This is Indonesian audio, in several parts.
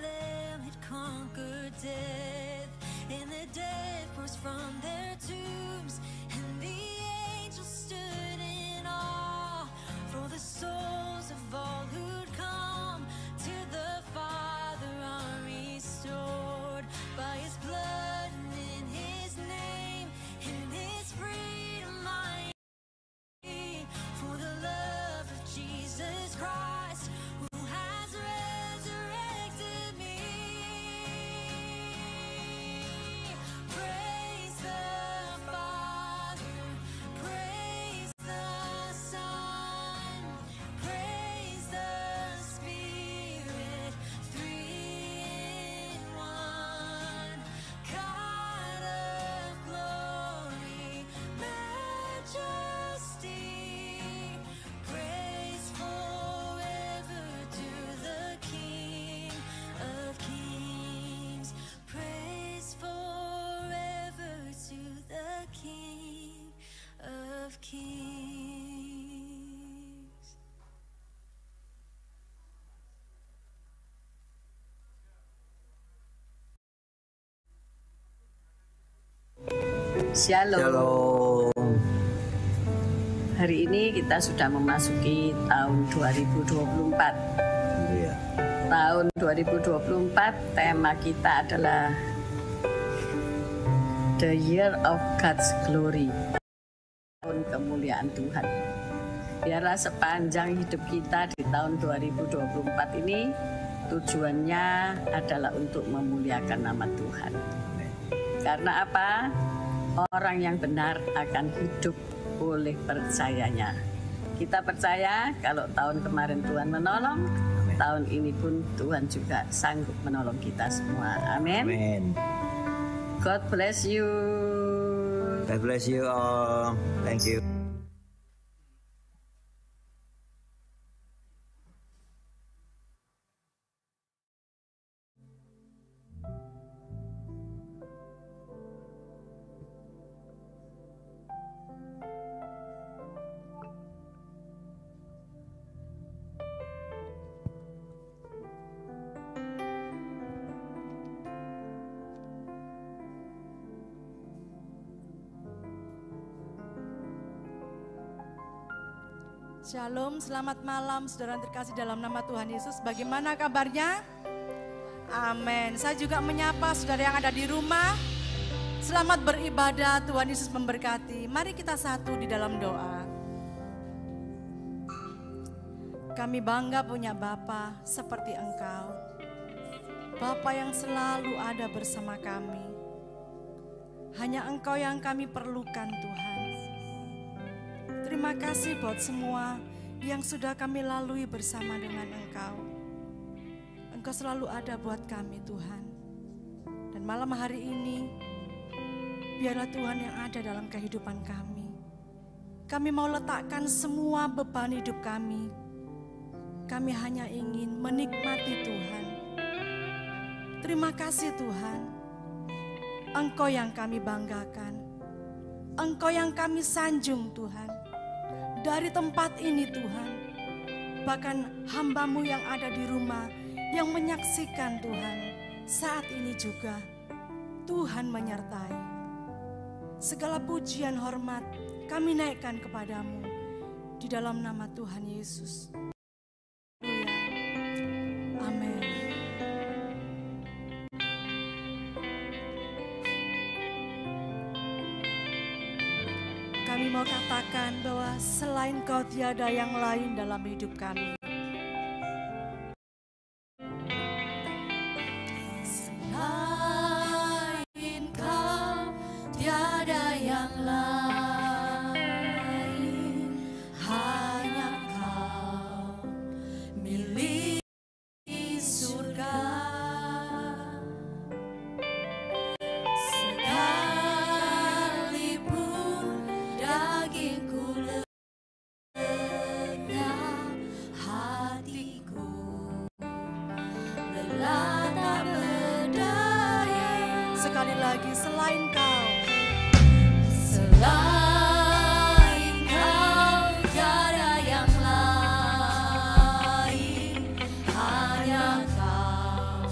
Lamb had conquered death, and the dead rose from their tombs, and the angels stood in awe, for the souls of all who'd come to the Father are restored by His blood and in His name, in His freedom I am, for the love of Jesus Christ, who has resurrected me. Praise the Father, praise the Son, praise the Spirit, three in one. God of glory, majesty, praise forever to the King of Kings. Praise forever to the King of Kings. Shalom. Shalom. Hari ini kita sudah memasuki tahun 2024. Iya. Tahun 2024 tema kita adalah The Year of God's Glory. Tahun kemuliaan Tuhan. Biarlah sepanjang hidup kita di tahun 2024 ini tujuannya adalah untuk memuliakan nama Tuhan. Karena apa? Orang yang benar akan hidup oleh percayanya. Kita percaya kalau tahun kemarin Tuhan menolong, tahun ini pun Tuhan juga sanggup menolong kita semua. Amin. Amin. God bless you. God bless you all. Thank you. Shalom, selamat malam saudara terkasih dalam nama Tuhan Yesus. Bagaimana kabarnya? Amin. Saya juga menyapa saudara yang ada di rumah. Selamat beribadah, Tuhan Yesus memberkati. Mari kita satu di dalam doa. Kami bangga punya Bapa seperti Engkau. Bapa yang selalu ada bersama kami. Hanya Engkau yang kami perlukan Tuhan. Terima kasih buat semua yang sudah kami lalui bersama dengan Engkau. Engkau selalu ada buat kami Tuhan. Dan malam hari ini, biarlah Tuhan yang ada dalam kehidupan kami. Kami mau letakkan semua beban hidup kami. Kami hanya ingin menikmati Tuhan. Terima kasih Tuhan. Engkau yang kami banggakan. Engkau yang kami sanjung Tuhan. Dari tempat ini Tuhan, bahkan hamba-Mu yang ada di rumah, yang menyaksikan Tuhan, saat ini juga Tuhan menyertai. Segala pujian hormat kami naikkan kepadamu di dalam nama Tuhan Yesus. Amin. Kami mau katakan bahwa selain Kau tiada yang lain dalam hidup kami. Selain Kau tiada yang lain, hanya Kau milik surga. Sekali lagi, selain Kau, selain Kau tiada yang lain, hanya Kau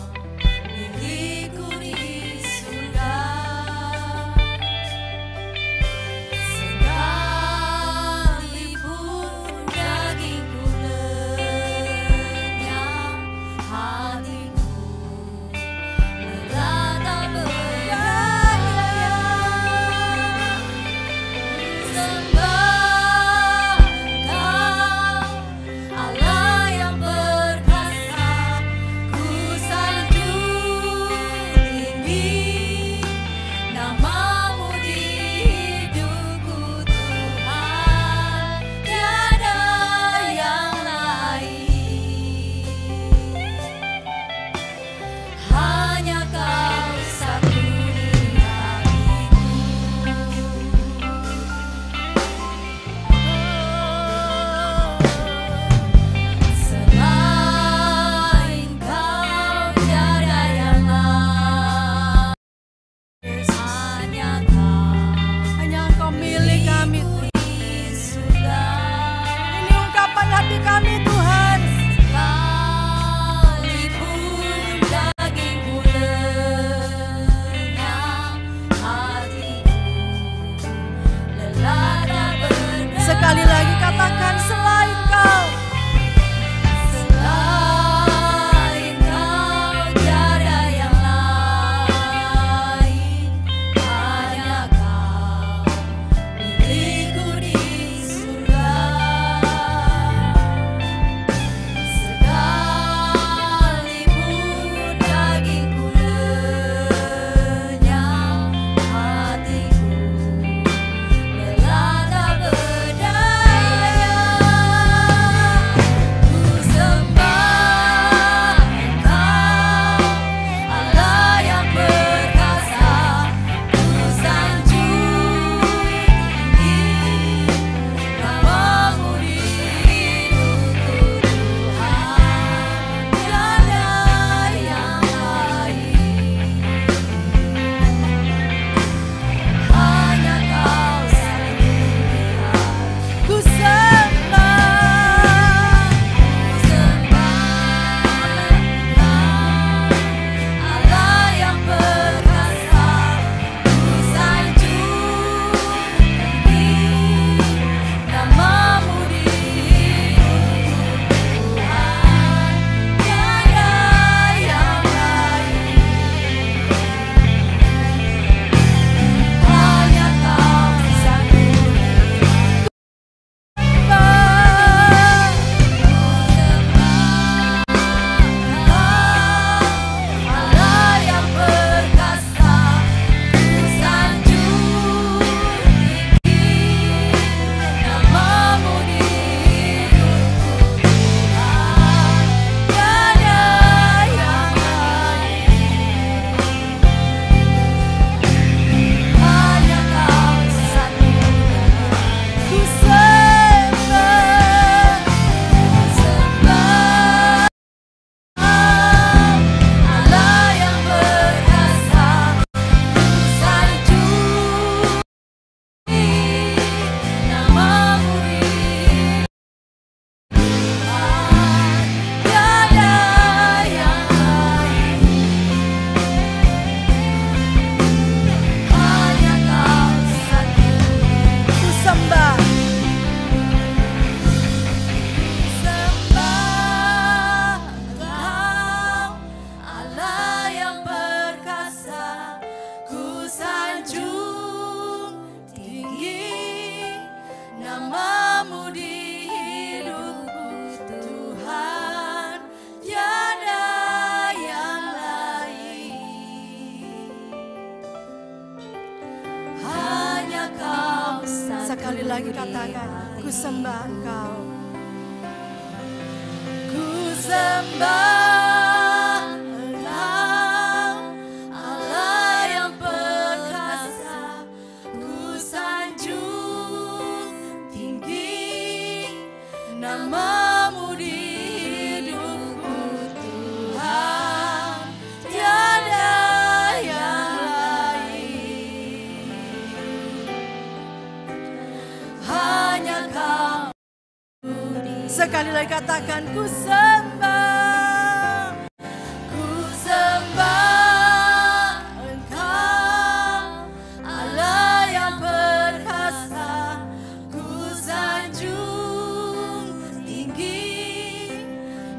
Sekali lagi katakan, ku sembah Engkau. Ku sembah Engkau, Allah yang perkasa. Ku sanjung tinggi nama-Mu di hidupku, Tuhan, tiada yang lain. Hanya Kau. Sekali lagi katakan, ku sembah Engkau, Allah yang perkasa. Ku sanjung tinggi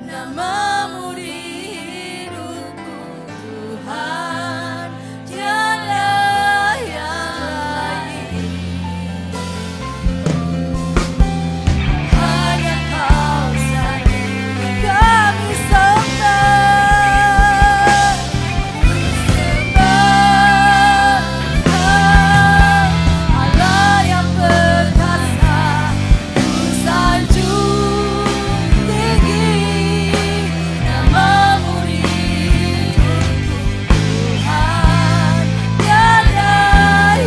nama-Mu di hidupku, Tuhan, tiada yang lain. Hanya Kau saja kami sembah. Allah yang perkasa. Ku sanjung tinggi nama-Mu di hidupku, Tuhan, tiada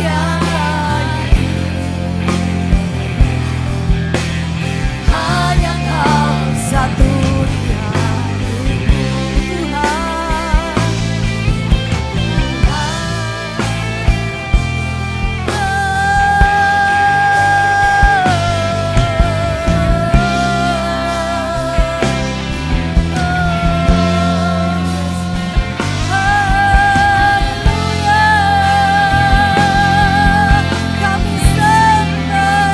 yang lain. Hanya Kau satu di hatiku, kami sembah,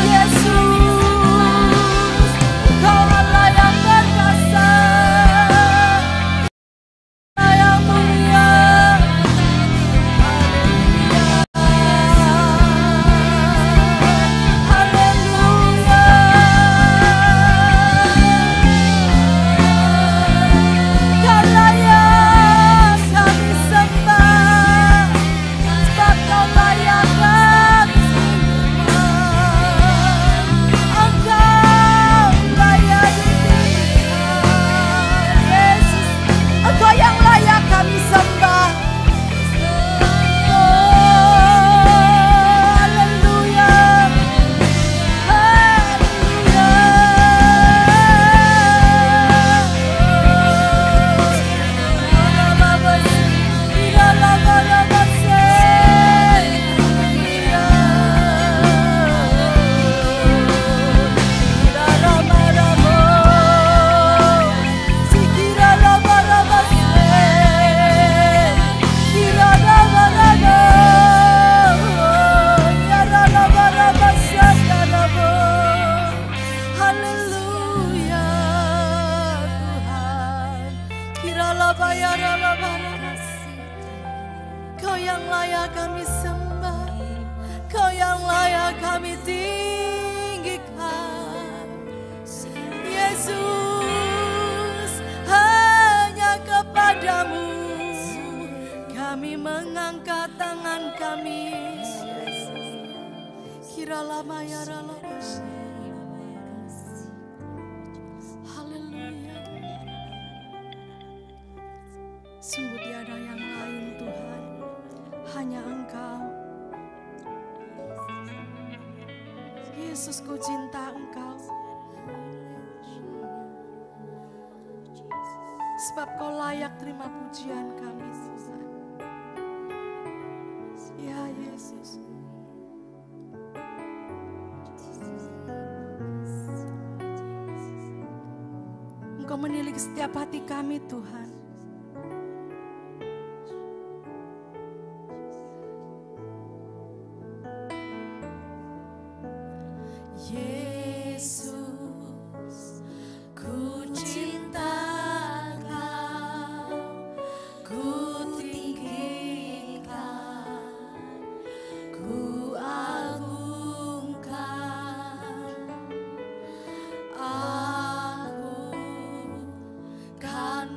Yesus, Kau Allah yang perkasa, Allah yang mulia. Haleluya. Kau layak kami sembah, sebab Kau layak kami sembah. Engkau layak ditinggikan, Yesus. Engkau yang layak kami sembah. Haleluya. Haleluya Tuhan. Kau yang layak kami sembah, Kau yang layak kami tinggikan, Yesus. Hanya kepadamu kami mengangkat tangan kami. Haleluya. Sungguh tiada yang lain Tuhan, hanya Engkau. Yesus, ku cinta Engkau, sebab Kau layak terima pujian kami Tuhan. Ya Yesus. Engkau menilik setiap hati kami Tuhan. Yesus, ku cinta Kau, ku tinggikan, ku agungkan. Aku kan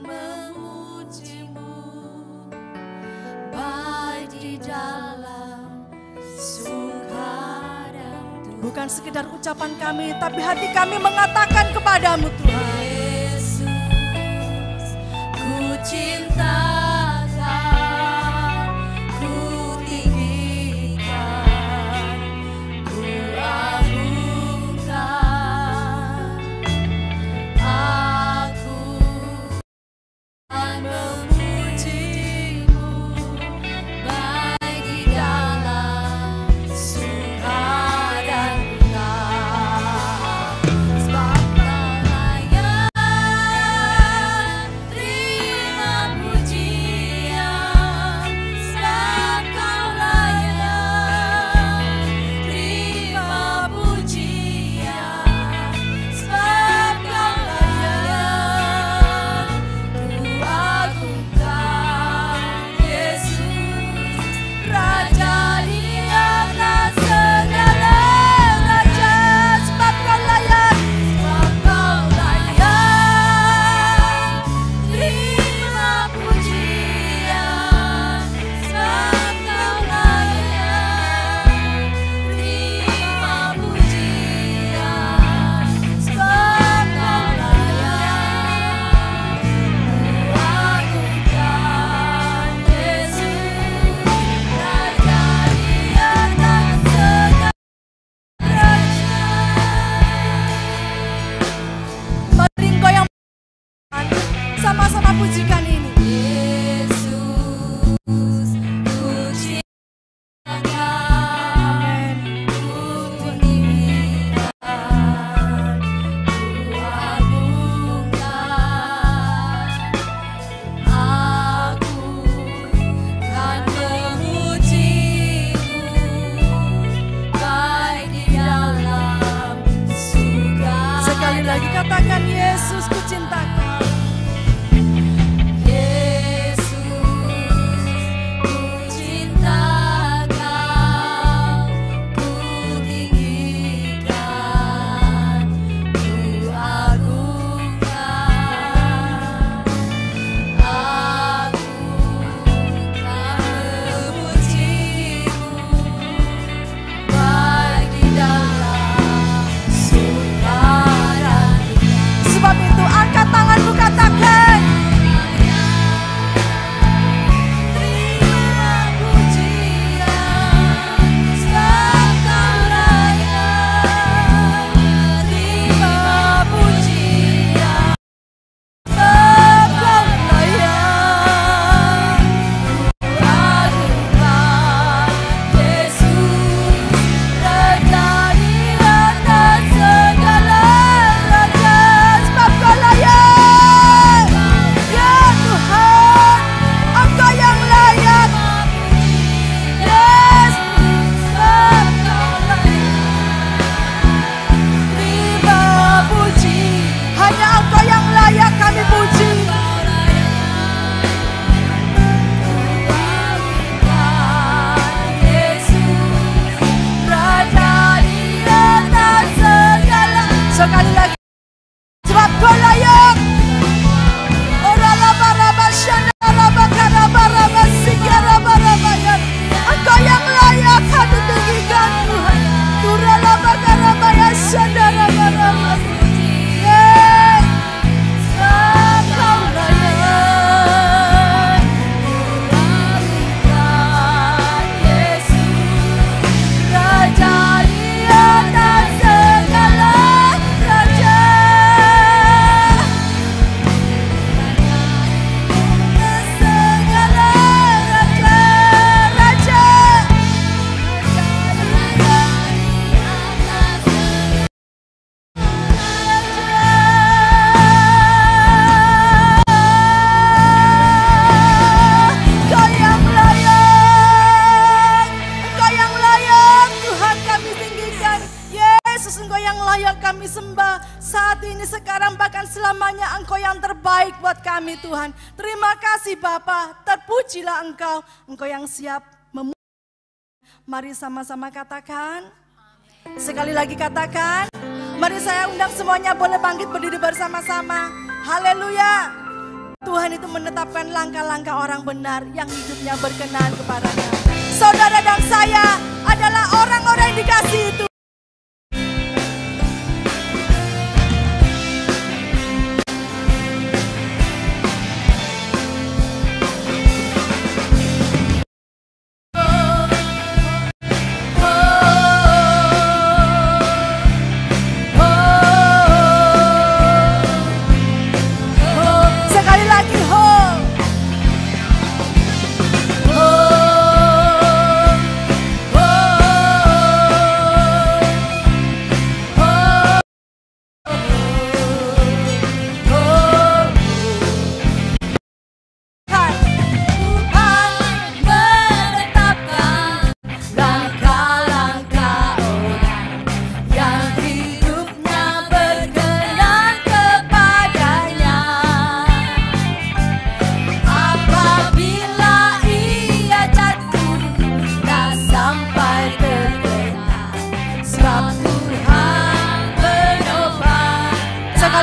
bukan sekedar ucapan kami, tapi hati kami mengatakan kepadamu Tuhan. Yesus, ku cintakan, ku tinggikan, ku agungkan. Aku akan memujimu, baik di dalam suka dan duka. Sebab Kau layak terima pujian. Sebab Kau layak terima pujian. Sebab Kau layak ku agungkan. Yesus, Raja di atas segala raja. Sebab Kau layak, sebab Kau layak terima pujian. Sebab Kau layak terima pujian. Sebab Kau layak ku agungkan. Yesus, Raja di atas segala raja. Mari Engkau yang sama-sama pujikan ini. Yesus, ku cintakan, ku tinggikan, ku agungkan. Aku kan memujimu, baik di dalam surga. Sekali lagi katakan, Yesus ku cintakan. Yesus, ku cintakan, ku tinggikan, ku agungkan. Aku kan memujimu, baik di dalam surga dan duka. Sebab itu angkat tanganmu, katakan, Terima pujian, sebab Kau layak. Terima pujian, sebab Kau layak. Ku agungkan. Yesus, Raja di atas segala raja. Sebab Kau layak. ya Tuhan, Engkau yang layak. Yes, sebab Kau layak. Terima puji, Hanya Engkau yang layak kami puji. Kau layak. Ku agungkan. Yesus, Raja di atas segala. Sekali lagi, sebab Kau layak. Engkau yang layak kami tinggikan Tuhan. Sebab Kau layak. Ku agungkan. Yesus, Raja di atas segala raja. Segala raja, raja. Engkau yang layak. Engkau yang layak Tuhan kami tinggikan. Yesus, Engkau yang layak kami sembah. Saat ini, sekarang, bahkan selamanya Engkau yang terbaik buat kami Tuhan. Terima kasih Bapa. Terpujilah Engkau. Engkau yang siap memuji. Mari sama-sama katakan. Sekali lagi katakan. Mari saya undang semuanya boleh bangkit berdiri bersama-sama. Haleluya. Tuhan itu menetapkan langkah-langkah orang benar yang hidupnya berkenan kepadanya. Saudara dan saya adalah orang-orang yang dikasihi Tuhan.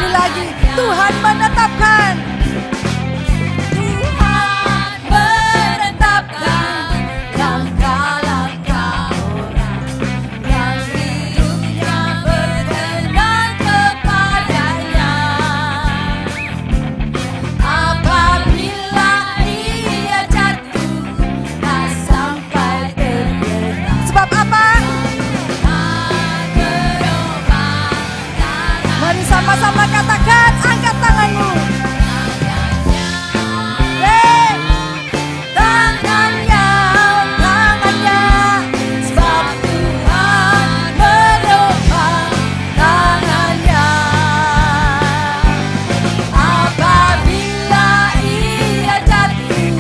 Sekali lagi, Tuhan menetapkan. Tuhan menetapkan langkah-langkah orang yang hidupnya berkenan kepadanya. Apabila ia jatuh, tak sampai tergena. Sebab apa? Mari sama-sama katakan, angkat tanganmu. Tangannya, sebab Tuhan menopang tangannya. Apabila ia jatuh,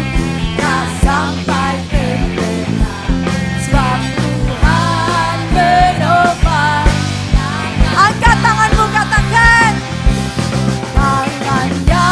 tak sampai terkena, sebab Tuhan menopang. Angkat tanganmu, katakan. Tangannya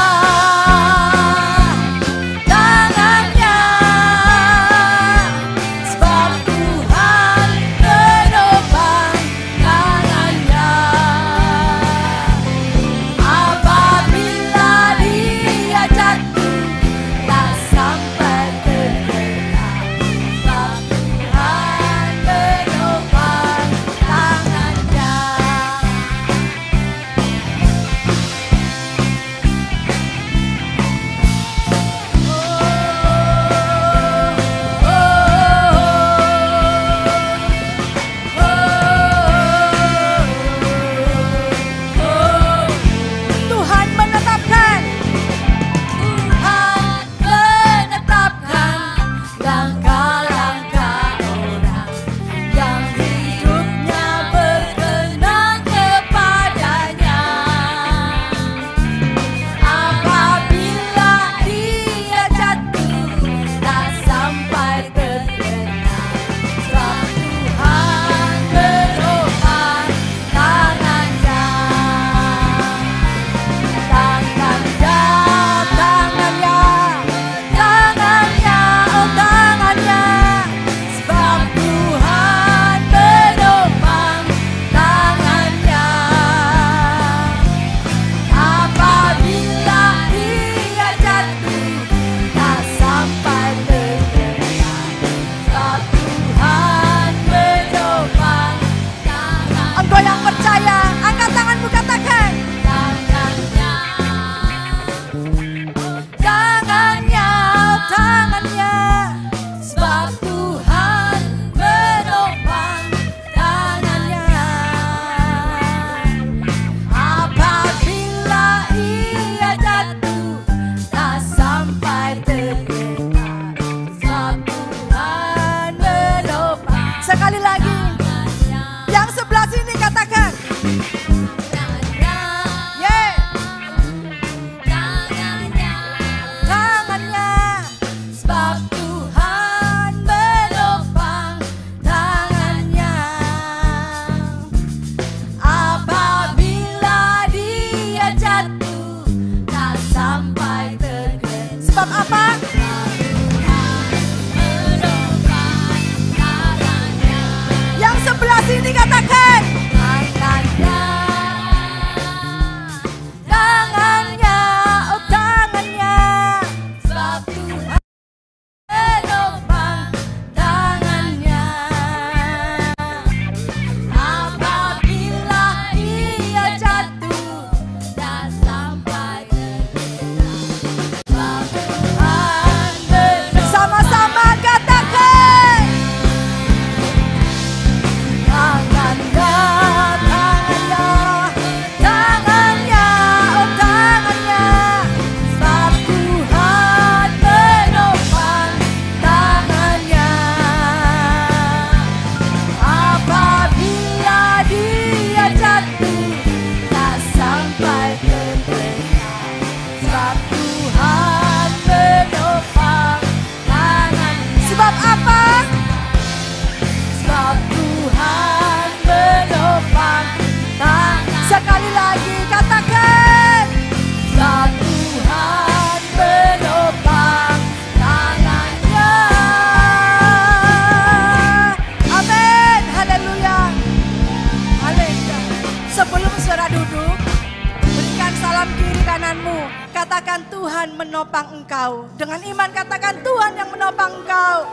kananmu, katakan Tuhan menopang engkau. Dengan iman katakan Tuhan yang menopang engkau.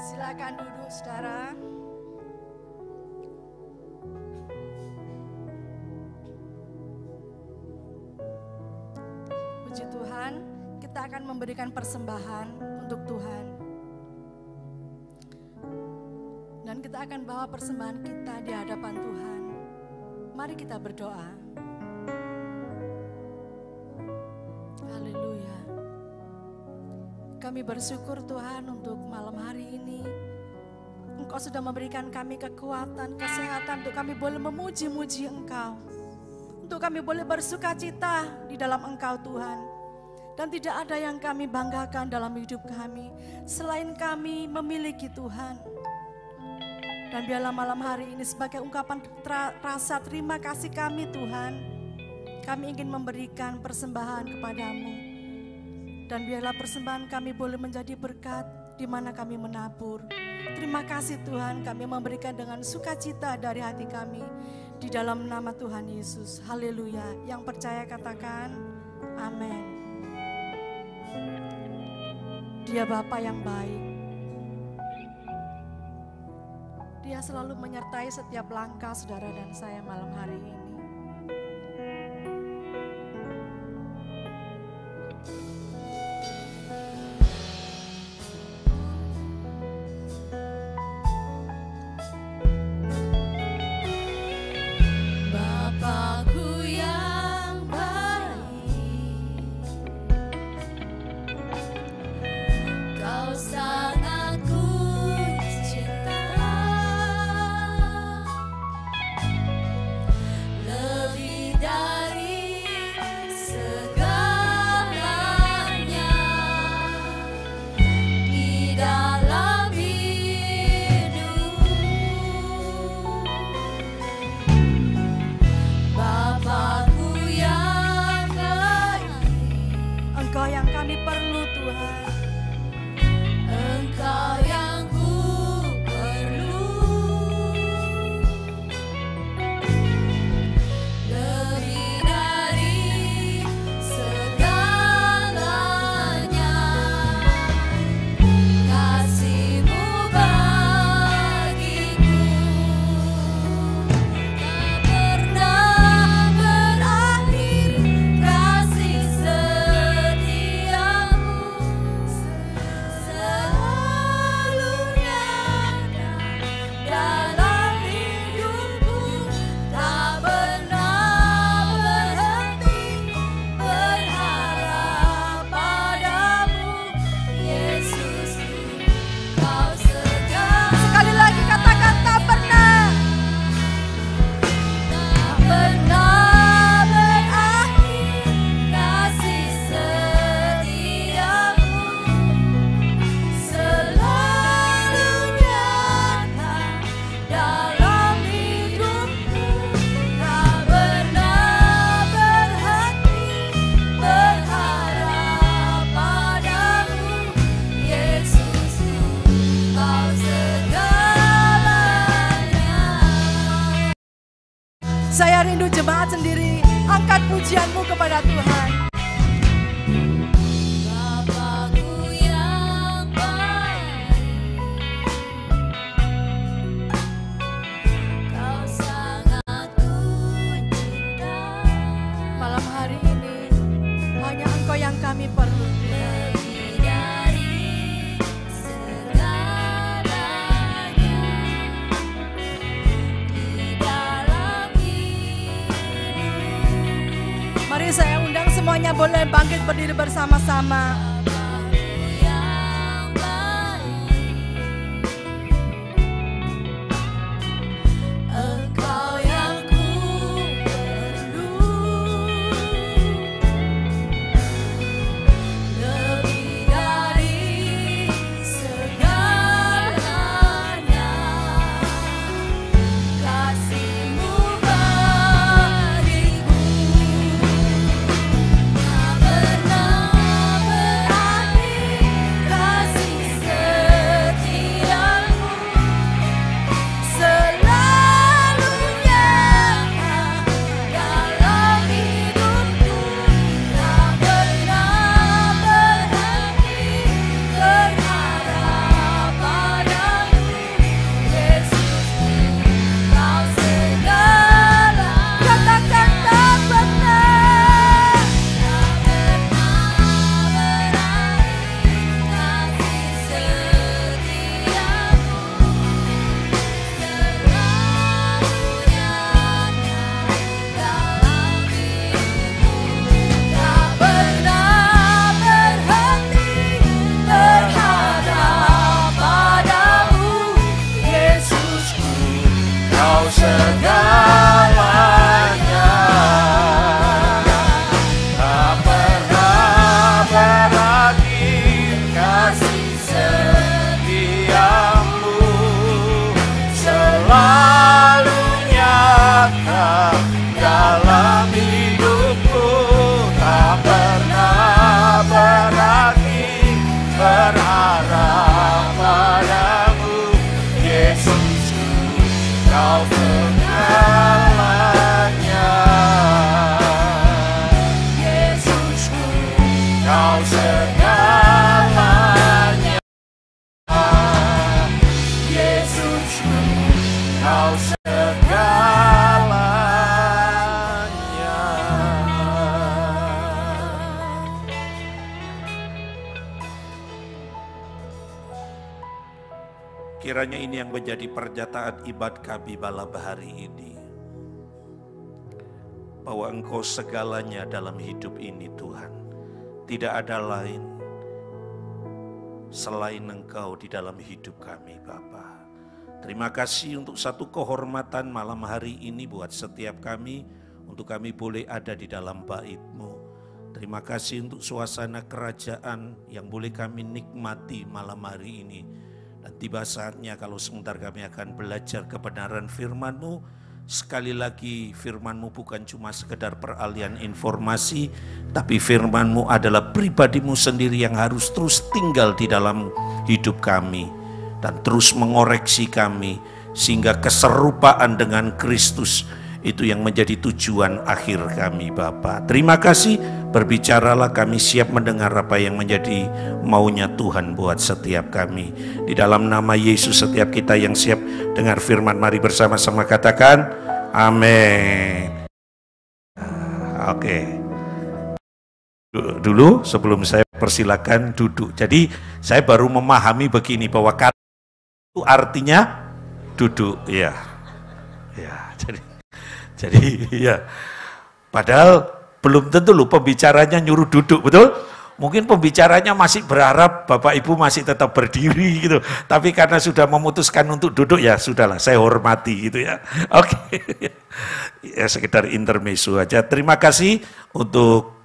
Silakan duduk, saudara. Puji Tuhan, kita akan memberikan persembahan untuk Tuhan. Dan kita akan bawa persembahan kita di hadapan Tuhan. Mari kita berdoa. Haleluya. Kami bersyukur Tuhan untuk malam hari ini. Engkau sudah memberikan kami kekuatan, kesehatan untuk kami boleh memuji-muji Engkau. Untuk kami boleh bersuka cita di dalam Engkau Tuhan. Dan tidak ada yang kami banggakan dalam hidup kami selain kami memiliki Tuhan. Dan biarlah malam hari ini sebagai ungkapan rasa terima kasih kami Tuhan, kami ingin memberikan persembahan kepadamu. Dan biarlah persembahan kami boleh menjadi berkat di mana kami menabur. Terima kasih Tuhan, kami memberikan dengan sukacita dari hati kami di dalam nama Tuhan Yesus. Haleluya. Yang percaya katakan amin. Dia Bapa yang baik. Dia selalu menyertai setiap langkah saudara dan saya malam hari ini. Bapakku yang baik, Kau sangat ku cinta, lebih dari segalanya di dalam hidup. Bapakku yang baik, Engkau yang kami perlu Tuhan. Engkau yang ku perlu, lebih dari segalanya. Kasih-Mu bagiku tak pernah berakhir, kasih setiamu selalu nyata dalam hidupku, tak pernah berhenti berharap padamu, Yesusku, Kau segala. Sekali lagi katakan tak pernah. Tak pernah berakhir, kasih setiamu selalu nyata dalam hidupku, tak pernah berhenti berharap padamu, Yesusku, Kau segalanya. Saya rindu jemaat sendiri, angkat pujianmu kepada Tuhan. Bapakku yang baik, Kau sangat ku cinta, Malam hari ini hanya Engkau yang kami perlu Tuhan. lebih dari segalanya di dalam hidup. Mari saya undang semuanya boleh bangkit berdiri bersama-sama. Bapakku yang baik, Engkau yang ku perlu, lebih dari segalanya. Kasih-Mu bagiku tak pernah berakhir, Engkau segalanya. Kiranya ini yang menjadi pernyataan iman kami malam hari ini. Bahwa Engkau segalanya dalam hidup ini Tuhan. Tidak ada lain selain Engkau di dalam hidup kami Bapa. Terima kasih untuk satu kehormatan malam hari ini buat setiap kami. Untuk kami boleh ada di dalam bait-Mu. Terima kasih untuk suasana kerajaan yang boleh kami nikmati malam hari ini. Dan tiba saatnya kalau sebentar kami akan belajar kebenaran firman-Mu. Sekali lagi firman-Mu bukan cuma sekedar peralihan informasi, tapi firman-Mu adalah pribadi-Mu sendiri yang harus terus tinggal di dalam hidup kami. Dan terus mengoreksi kami, sehingga keserupaan dengan Kristus itu yang menjadi tujuan akhir kami Bapa. Terima kasih, berbicaralah, kami siap mendengar apa yang menjadi maunya Tuhan buat setiap kami. Di dalam nama Yesus setiap kita yang siap dengar firman, mari bersama-sama katakan amin. Oke. Dulu sebelum saya persilakan duduk. Jadi saya baru memahami begini bahwa kata itu artinya duduk, ya. Ya, jadi ya. Padahal belum tentu loh pembicaranya nyuruh duduk, betul? Mungkin pembicaranya masih berharap Bapak Ibu masih tetap berdiri gitu. Tapi karena sudah memutuskan untuk duduk, ya sudahlah, saya hormati gitu ya. Oke. Ya sekedar intermezzo aja. Terima kasih untuk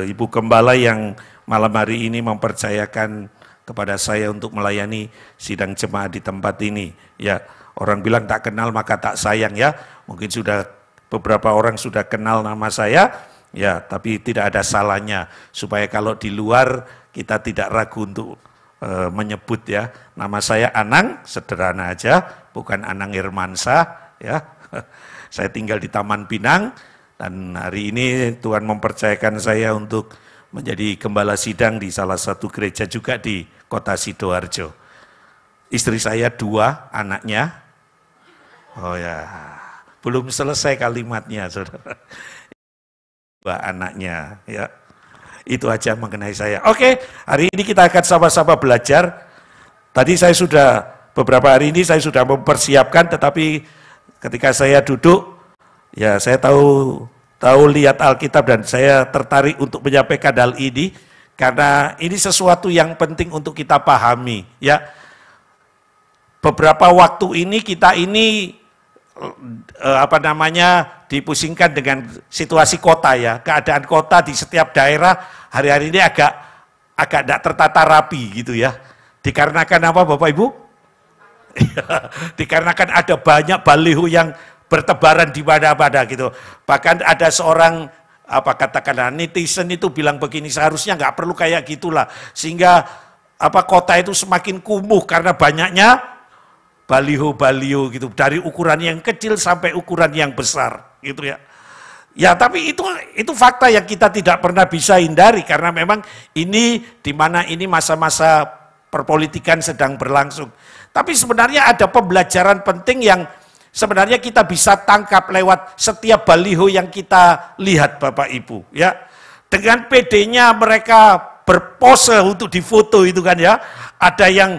Ibu Gembala yang malam hari ini mempercayakan kepada saya untuk melayani sidang jemaat di tempat ini. Ya, orang bilang tak kenal maka tak sayang ya. Mungkin sudah beberapa orang sudah kenal nama saya. Ya, tapi tidak ada salahnya supaya kalau di luar kita tidak ragu untuk menyebut ya. Nama saya Anang, sederhana aja, bukan Anang Irmansyah ya. Saya tinggal di Taman Pinang dan hari ini Tuhan mempercayakan saya untuk menjadi gembala sidang di salah satu gereja juga di Kota Sidoarjo. Istri saya 2 anaknya. Oh ya, belum selesai kalimatnya, saudara. 2 anaknya, ya. Itu aja mengenai saya. Oke, hari ini kita akan sama-sama belajar. Tadi saya sudah, beberapa hari ini saya sudah mempersiapkan, tetapi ketika saya duduk, ya saya tahu lihat Alkitab dan saya tertarik untuk menyampaikan hal ini, karena ini sesuatu yang penting untuk kita pahami, ya. Beberapa waktu ini kita ini dipusingkan dengan situasi kota ya, keadaan kota di setiap daerah hari-hari ini agak tidak tertata rapi gitu ya. Dikarenakan apa Bapak Ibu? Dikarenakan ada banyak baliho yang bertebaran di mana-mana gitu. Bahkan ada seorang katakanlah netizen itu bilang begini, seharusnya nggak perlu kayak gitulah, sehingga kota itu semakin kumuh karena banyaknya baliho-baliho gitu, dari ukuran yang kecil sampai ukuran yang besar gitu ya. Ya tapi itu fakta yang kita tidak pernah bisa hindari, karena memang ini di mana ini masa-masa perpolitikan sedang berlangsung. Tapi sebenarnya ada pembelajaran penting yang sebenarnya kita bisa tangkap lewat setiap baliho yang kita lihat Bapak Ibu ya. Dengan PD-nya mereka berpose untuk difoto itu kan ya. Ada yang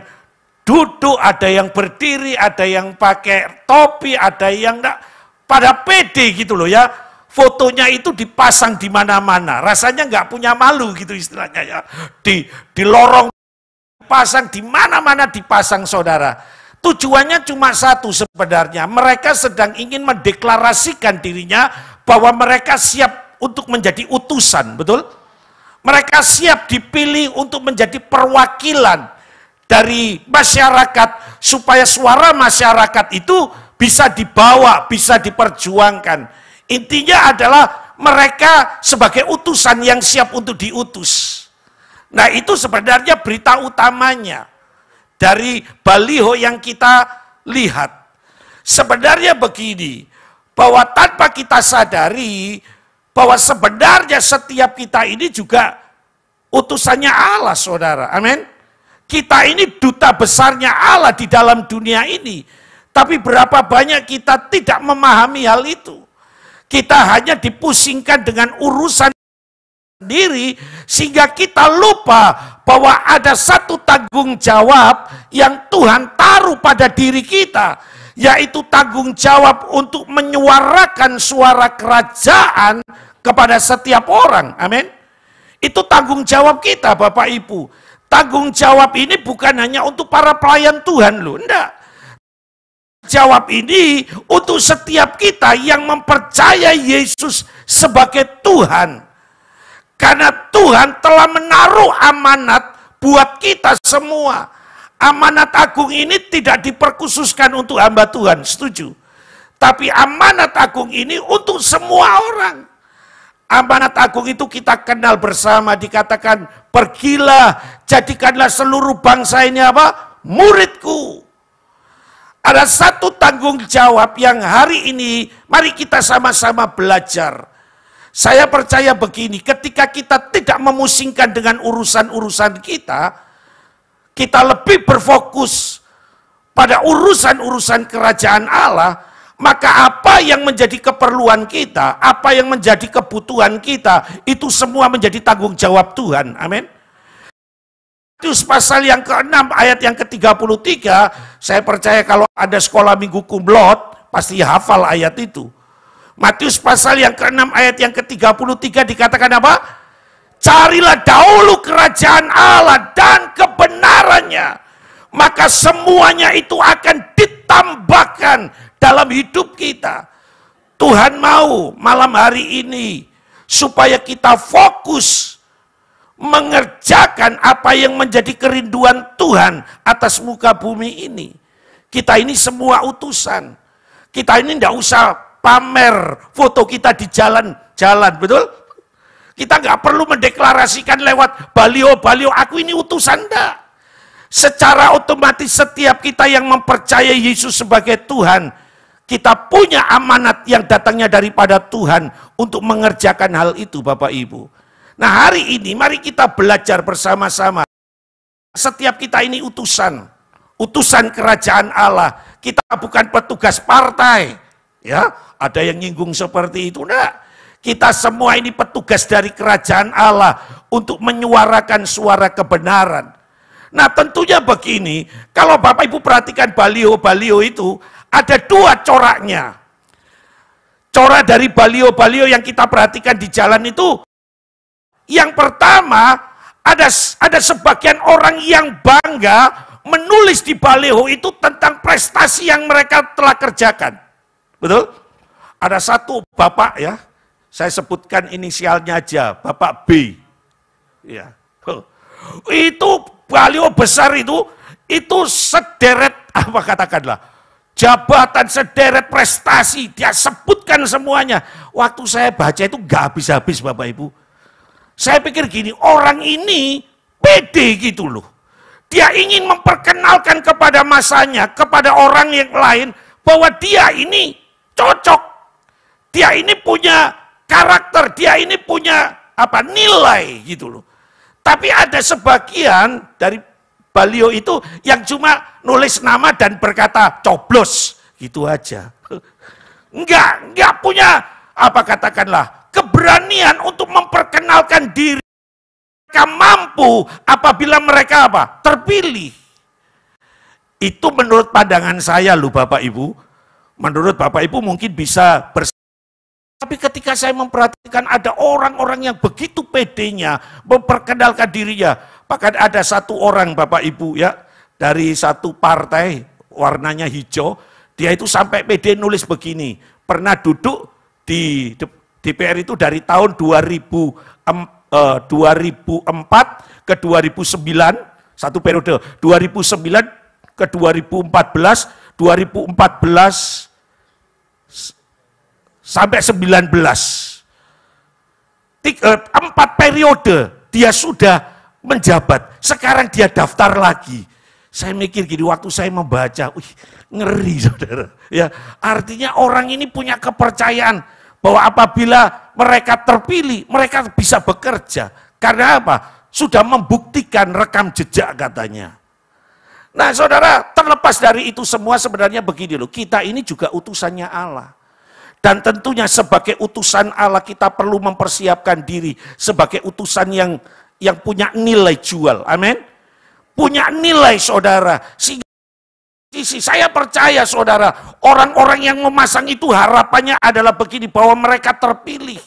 duduk, ada yang berdiri, ada yang pakai topi, ada yang enggak, pada pede gitu loh ya. Fotonya itu dipasang di mana-mana, rasanya nggak punya malu gitu istilahnya ya. Di lorong pasang, di mana-mana dipasang saudara. Tujuannya cuma satu sebenarnya, mereka sedang ingin mendeklarasikan dirinya bahwa mereka siap untuk menjadi utusan, betul? Mereka siap dipilih untuk menjadi perwakilan dari masyarakat, supaya suara masyarakat itu bisa dibawa, bisa diperjuangkan. Intinya adalah mereka sebagai utusan yang siap untuk diutus. Nah itu sebenarnya berita utamanya dari baliho yang kita lihat. Sebenarnya begini, bahwa tanpa kita sadari bahwa sebenarnya setiap kita ini juga utusannya Allah saudara, amin. Kita ini duta besarnya Allah di dalam dunia ini. Tapi berapa banyak kita tidak memahami hal itu. Kita hanya dipusingkan dengan urusan sendiri sehingga kita lupa bahwa ada satu tanggung jawab yang Tuhan taruh pada diri kita, yaitu tanggung jawab untuk menyuarakan suara kerajaan kepada setiap orang. Amin. Itu tanggung jawab kita, Bapak Ibu. Tanggung jawab ini bukan hanya untuk para pelayan Tuhan loh, enggak. Jawab ini untuk setiap kita yang mempercayai Yesus sebagai Tuhan. Karena Tuhan telah menaruh amanat buat kita semua. Amanat agung ini tidak diperkhususkan untuk hamba Tuhan, setuju. Tapi amanat agung ini untuk semua orang. Amanat agung itu kita kenal bersama, dikatakan, pergilah, jadikanlah seluruh bangsa ini apa? Muridku. Ada satu tanggung jawab yang hari ini mari kita sama-sama belajar. Saya percaya begini, ketika kita tidak memusingkan dengan urusan-urusan kita lebih berfokus pada urusan-urusan kerajaan Allah, maka apa yang menjadi keperluan kita, apa yang menjadi kebutuhan kita, itu semua menjadi tanggung jawab Tuhan. Amin. Matius pasal yang ke-6 ayat yang ke-33, saya percaya kalau ada sekolah minggu kumlot, pasti hafal ayat itu. Matius pasal yang ke-6 ayat yang ke-33 dikatakan apa? Carilah dahulu kerajaan Allah dan kebenarannya, maka semuanya itu akan ditambahkan dalam hidup kita. Tuhan mau malam hari ini supaya kita fokus mengerjakan apa yang menjadi kerinduan Tuhan atas muka bumi ini. Kita ini semua utusan. Kita ini tidak usah pamer foto kita di jalan-jalan, betul? Kita nggak perlu mendeklarasikan lewat baliho-baliho, aku ini utusan, enggak. Secara otomatis setiap kita yang mempercayai Yesus sebagai Tuhan, kita punya amanat yang datangnya daripada Tuhan untuk mengerjakan hal itu, Bapak Ibu. Nah, hari ini mari kita belajar bersama-sama. Setiap kita ini utusan kerajaan Allah. Kita bukan petugas partai. Ya, ada yang nyinggung seperti itu, enggak. Kita semua ini petugas dari kerajaan Allah untuk menyuarakan suara kebenaran. Nah, tentunya begini, kalau Bapak Ibu perhatikan baliho-baliho itu, ada dua coraknya. Corak dari baliho-baliho yang kita perhatikan di jalan itu, yang pertama, ada sebagian orang yang bangga menulis di baliho itu tentang prestasi yang mereka telah kerjakan. Betul? Ada satu bapak ya, saya sebutkan inisialnya aja, Bapak B. Ya. Itu baliho besar itu sederet, apa katakanlah, jabatan, sederet prestasi, dia sebutkan semuanya. Waktu saya baca itu gak habis-habis Bapak Ibu. Saya pikir gini, orang ini pede gitu loh. Dia ingin memperkenalkan kepada masanya, kepada orang yang lain, bahwa dia ini cocok. Dia ini punya karakter, dia ini punya nilai gitu loh. Tapi ada sebagian dari baliho itu yang cuma nulis nama dan berkata coblos gitu aja. Enggak punya keberanian untuk memperkenalkan diri. Mereka mampu apabila mereka terpilih. Itu menurut pandangan saya loh Bapak Ibu. Menurut Bapak Ibu mungkin bisa tapi ketika saya memperhatikan ada orang-orang yang begitu pedenya memperkenalkan dirinya. Bahkan ada satu orang Bapak Ibu ya, dari satu partai warnanya hijau, dia itu sampai pede nulis begini, pernah duduk di DPR itu dari tahun 2004 ke 2009, satu periode, 2009 ke 2014, 2014 sampai 19. 4 periode dia sudah menjabat, sekarang dia daftar lagi. Saya mikir gini, waktu saya membaca, ngeri saudara. Ya, artinya orang ini punya kepercayaan bahwa apabila mereka terpilih, mereka bisa bekerja. Karena apa? Sudah membuktikan rekam jejak katanya. Nah saudara, terlepas dari itu semua sebenarnya begini loh, kita ini juga utusannya Allah. Dan tentunya sebagai utusan Allah kita perlu mempersiapkan diri sebagai utusan yang punya nilai jual. Amin. Punya nilai saudara. Saya percaya saudara, orang-orang yang memasang itu harapannya adalah begini, bahwa mereka terpilih.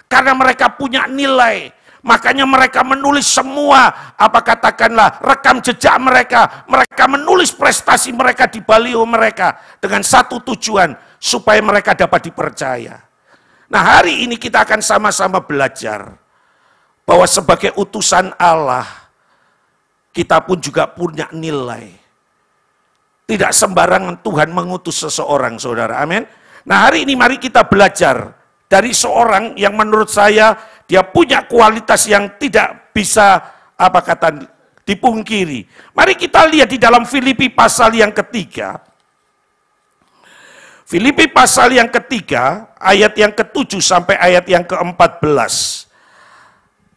Karena mereka punya nilai. Makanya mereka menulis semua, katakanlah, rekam jejak mereka. Mereka menulis prestasi mereka di baliho mereka. Dengan satu tujuan, supaya mereka dapat dipercaya. Nah hari ini kita akan sama-sama belajar. Bahwa sebagai utusan Allah, kita pun juga punya nilai. Tidak sembarangan Tuhan mengutus seseorang, saudara. Amin. Nah hari ini mari kita belajar dari seorang yang menurut saya dia punya kualitas yang tidak bisa dipungkiri. Mari kita lihat di dalam Filipi pasal yang ketiga. Filipi pasal yang ketiga, ayat yang ke-7 sampai ayat yang ke-14.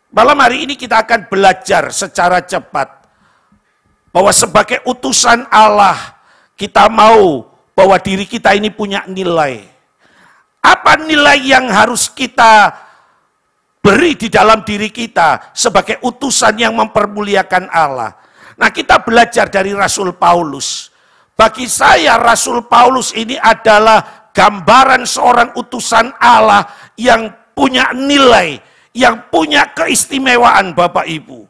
Malam hari ini kita akan belajar secara cepat bahwa sebagai utusan Allah, kita mau bahwa diri kita ini punya nilai. Apa nilai yang harus kita beri di dalam diri kita sebagai utusan yang mempermuliakan Allah? Nah, kita belajar dari Rasul Paulus. Bagi saya Rasul Paulus ini adalah gambaran seorang utusan Allah yang punya nilai, yang punya keistimewaan Bapak Ibu.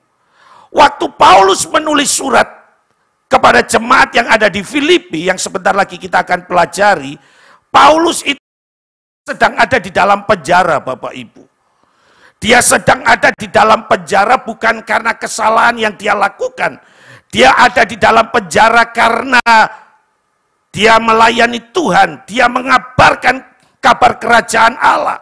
Waktu Paulus menulis surat kepada jemaat yang ada di Filipi, yang sebentar lagi kita akan pelajari, Paulus itu sedang ada di dalam penjara Bapak Ibu. Dia sedang ada di dalam penjara bukan karena kesalahan yang dia lakukan. Dia ada di dalam penjara karena dia melayani Tuhan. Dia mengabarkan kabar kerajaan Allah.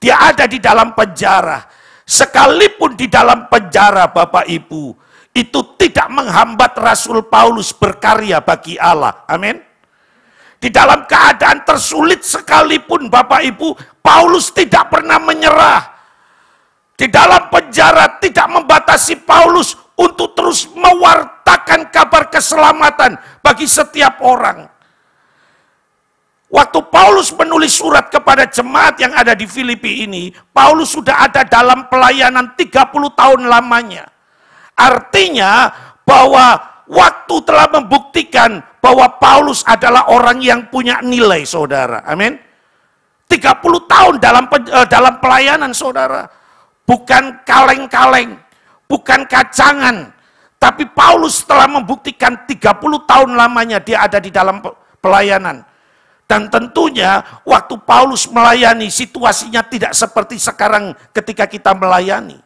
Dia ada di dalam penjara. Sekalipun di dalam penjara Bapak Ibu, itu tidak menghambat Rasul Paulus berkarya bagi Allah. Amin. Di dalam keadaan tersulit sekalipun Bapak Ibu, Paulus tidak pernah menyerah. Di dalam penjara tidak membatasi Paulus untuk terus mewartakan kabar keselamatan bagi setiap orang. Waktu Paulus menulis surat kepada jemaat yang ada di Filipi ini, Paulus sudah ada dalam pelayanan 30 tahun lamanya. Artinya bahwa waktu telah membuktikan bahwa Paulus adalah orang yang punya nilai, saudara. Amin. 30 tahun dalam pelayanan, saudara. Bukan kaleng-kaleng, bukan kacangan. Tapi Paulus telah membuktikan 30 tahun lamanya dia ada di dalam pelayanan. Dan tentunya waktu Paulus melayani, situasinya tidak seperti sekarang ketika kita melayani.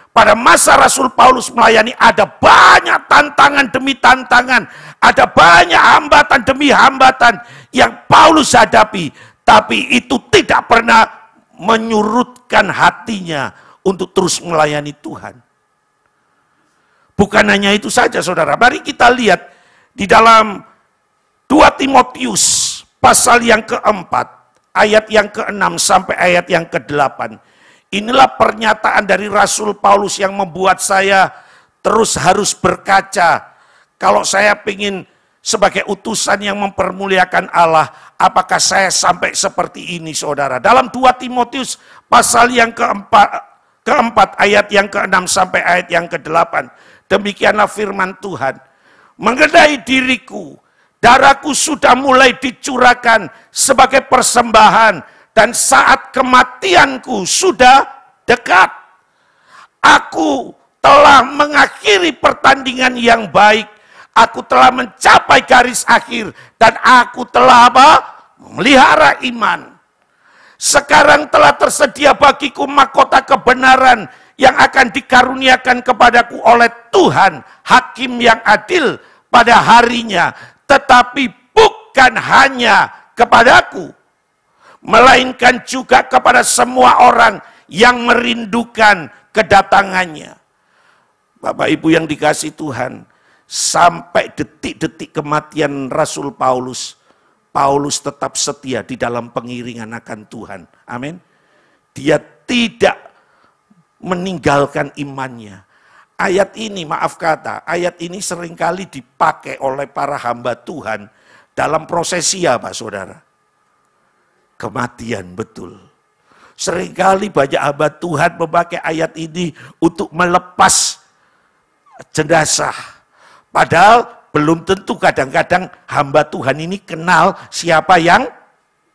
Pada masa Rasul Paulus melayani ada banyak tantangan demi tantangan. Ada banyak hambatan demi hambatan yang Paulus hadapi. Tapi itu tidak pernah menyurutkan hatinya untuk terus melayani Tuhan. Bukan hanya itu saja saudara. Mari kita lihat di dalam 2 Timotius pasal yang keempat, ayat yang ke-6 sampai ayat yang ke-8. Inilah pernyataan dari Rasul Paulus yang membuat saya terus harus berkaca. Kalau saya ingin sebagai utusan yang mempermuliakan Allah, apakah saya sampai seperti ini saudara? Dalam 2 Timotius pasal yang keempat ayat yang ke-6 sampai ayat yang ke-8. Demikianlah firman Tuhan. Mengenai diriku, darahku sudah mulai dicurahkan sebagai persembahan dan saat kematianku sudah dekat. Aku telah mengakhiri pertandingan yang baik. Aku telah mencapai garis akhir dan aku telah memelihara iman. Sekarang telah tersedia bagiku mahkota kebenaran yang akan dikaruniakan kepadaku oleh Tuhan, hakim yang adil pada harinya. Tetapi bukan hanya kepadaku, melainkan juga kepada semua orang yang merindukan kedatangannya. Bapak Ibu yang dikasihi Tuhan, sampai detik-detik kematian Rasul Paulus, Paulus tetap setia di dalam pengiringan akan Tuhan. Amin. Dia tidak meninggalkan imannya. ayat ini, maaf kata, ayat ini seringkali dipakai oleh para hamba Tuhan dalam prosesi apa saudara? Kematian, betul. Seringkali banyak hamba Tuhan memakai ayat ini untuk melepas jenazah. Padahal belum tentu kadang-kadang hamba Tuhan ini kenal siapa yang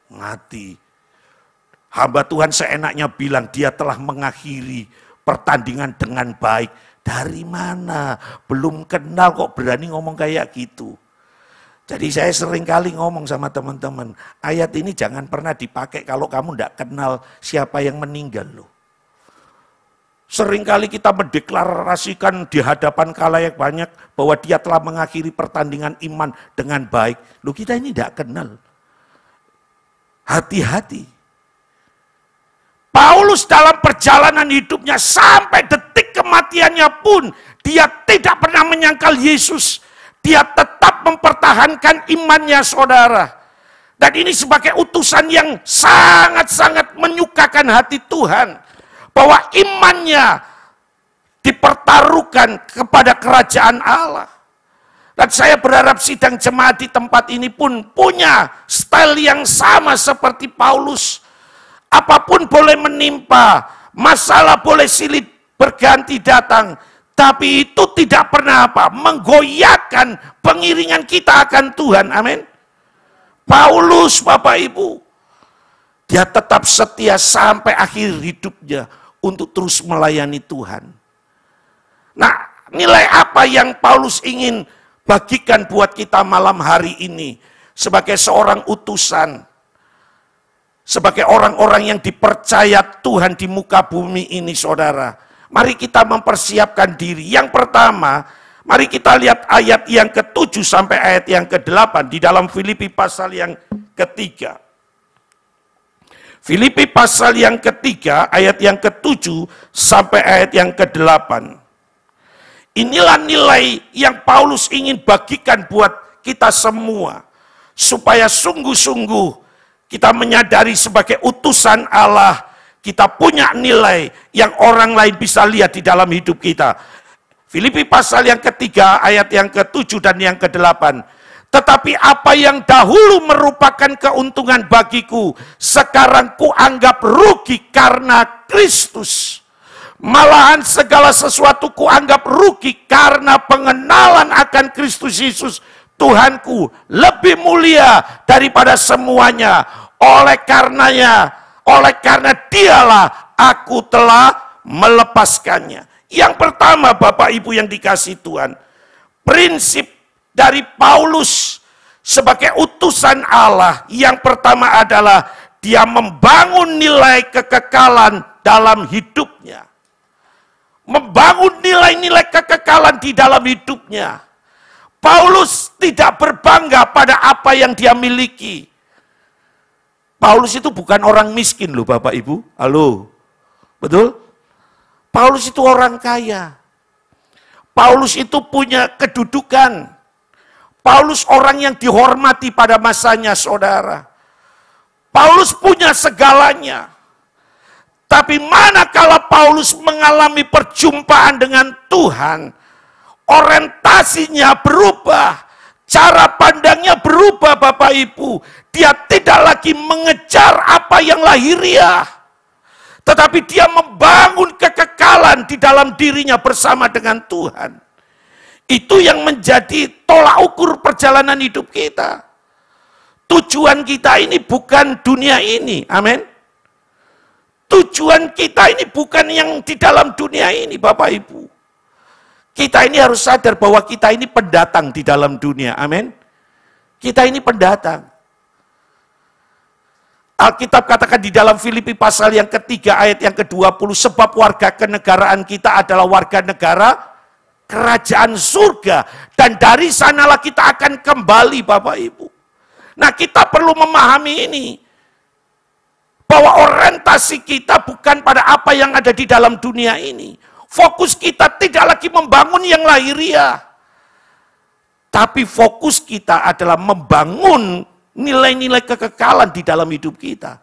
mati. Hamba Tuhan seenaknya bilang dia telah mengakhiri pertandingan dengan baik. Dari mana? Belum kenal kok berani ngomong kayak gitu. Jadi saya sering kali ngomong sama teman-teman, ayat ini jangan pernah dipakai kalau kamu tidak kenal siapa yang meninggal loh. Seringkali kita mendeklarasikan di hadapan khalayak banyak bahwa dia telah mengakhiri pertandingan iman dengan baik. Loh kita ini tidak kenal. Hati-hati. Paulus dalam perjalanan hidupnya sampai detik kematiannya pun dia tidak pernah menyangkal Yesus. Dia tetap mempertahankan imannya saudara. Dan ini sebagai utusan yang sangat-sangat menyukakan hati Tuhan. Bahwa imannya dipertaruhkan kepada kerajaan Allah. Dan saya berharap sidang jemaat di tempat ini pun punya style yang sama seperti Paulus. Apapun boleh menimpa, masalah boleh silih berganti datang. Tapi itu tidak pernah menggoyahkan pengiringan kita akan Tuhan. Amin. Paulus, Bapak Ibu, dia tetap setia sampai akhir hidupnya untuk terus melayani Tuhan. Nah, nilai apa yang Paulus ingin bagikan buat kita malam hari ini sebagai seorang utusan, sebagai orang-orang yang dipercaya Tuhan di muka bumi ini, saudara? Mari kita mempersiapkan diri. Yang pertama, mari kita lihat ayat yang ke-7 sampai ayat yang ke-8 di dalam Filipi pasal yang ketiga. Filipi pasal yang ketiga, ayat yang ke-7 sampai ayat yang ke-8. Inilah nilai yang Paulus ingin bagikan buat kita semua. Supaya sungguh-sungguh kita menyadari sebagai utusan Allah, kita punya nilai yang orang lain bisa lihat di dalam hidup kita. Filipi pasal yang ketiga, ayat yang ke-7 dan yang ke-8. Tetapi apa yang dahulu merupakan keuntungan bagiku, sekarang kuanggap rugi karena Kristus. Malahan segala sesuatu kuanggap rugi karena pengenalan akan Kristus Yesus, Tuhanku, lebih mulia daripada semuanya. Oleh karena dialah aku telah melepaskannya. Yang pertama Bapak Ibu yang dikasihi Tuhan, prinsip dari Paulus sebagai utusan Allah yang pertama adalah dia membangun nilai kekekalan dalam hidupnya. Membangun nilai-nilai kekekalan di dalam hidupnya. Paulus tidak berbangga pada apa yang dia miliki. Paulus itu bukan orang miskin loh Bapak Ibu. Halo. Betul? Paulus itu orang kaya. Paulus itu punya kedudukan. Paulus orang yang dihormati pada masanya saudara. Paulus punya segalanya. Tapi manakala Paulus mengalami perjumpaan dengan Tuhan, orientasinya berubah. Cara pandangnya berubah Bapak Ibu. Dia tidak lagi mengejar apa yang lahiriah. Tetapi dia membangun kekekalan di dalam dirinya bersama dengan Tuhan. Itu yang menjadi tolak ukur perjalanan hidup kita. Tujuan kita ini bukan dunia ini. Amin. Tujuan kita ini bukan yang di dalam dunia ini Bapak Ibu. Kita ini harus sadar bahwa kita ini pendatang di dalam dunia. Amin. Kita ini pendatang. Alkitab katakan di dalam Filipi pasal yang ketiga ayat yang ke-20, sebab warga kenegaraan kita adalah warga negara kerajaan surga. Dan dari sanalah kita akan kembali Bapak Ibu. Nah kita perlu memahami ini. Bahwa orientasi kita bukan pada apa yang ada di dalam dunia ini. Fokus kita tidak lagi membangun yang lahiriah. Tapi fokus kita adalah membangun nilai-nilai kekekalan di dalam hidup kita.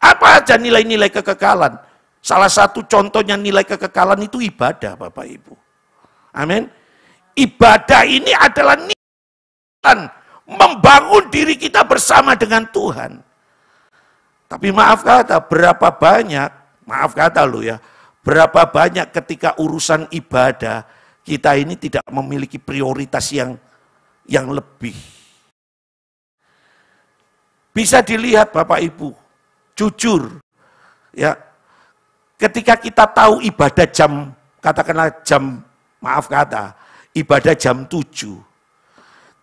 Apa aja nilai-nilai kekekalan? Salah satu contohnya nilai kekekalan itu ibadah Bapak Ibu. Amin. Ibadah ini adalah niatan membangun diri kita bersama dengan Tuhan. Tapi maaf kata, berapa banyak ketika urusan ibadah, kita ini tidak memiliki prioritas yang lebih. Bisa dilihat Bapak Ibu, jujur, ya, ketika kita tahu ibadah jam, katakanlah jam, ibadah jam 7.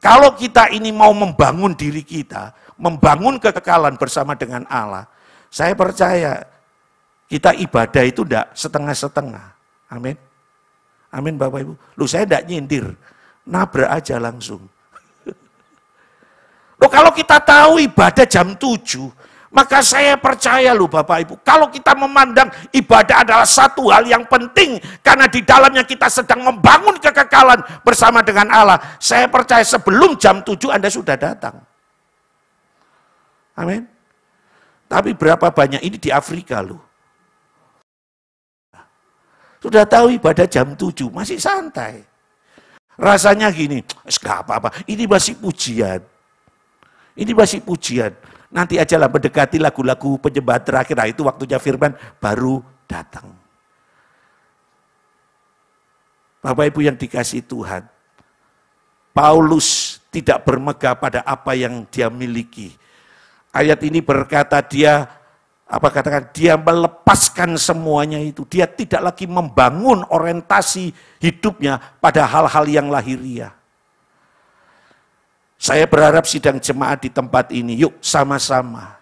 Kalau kita ini mau membangun diri kita, membangun kekekalan bersama dengan Allah, saya percaya kita ibadah itu tidak setengah-setengah. Amin. Amin Bapak Ibu. Saya tidak nyindir, nabrak aja langsung. Kalau kita tahu ibadah jam 7, maka saya percaya Bapak Ibu, kalau kita memandang ibadah adalah satu hal yang penting, karena di dalamnya kita sedang membangun kekekalan bersama dengan Allah, saya percaya sebelum jam 7 Anda sudah datang. Amin. Tapi berapa banyak ini di Afrika sudah tahu ibadah jam 7, masih santai. Rasanya gini, enggak apa-apa, ini masih pujian. Ini masih pujian. Nanti ajalah mendekati lagu-lagu penyembahan terakhir, nah itu waktunya firman baru datang. Bapak Ibu yang dikasihi Tuhan, Paulus tidak bermegah pada apa yang dia miliki. Ayat ini berkata dia melepaskan semuanya itu. Dia tidak lagi membangun orientasi hidupnya pada hal-hal yang lahiriah. Saya berharap sidang jemaat di tempat ini, yuk sama-sama.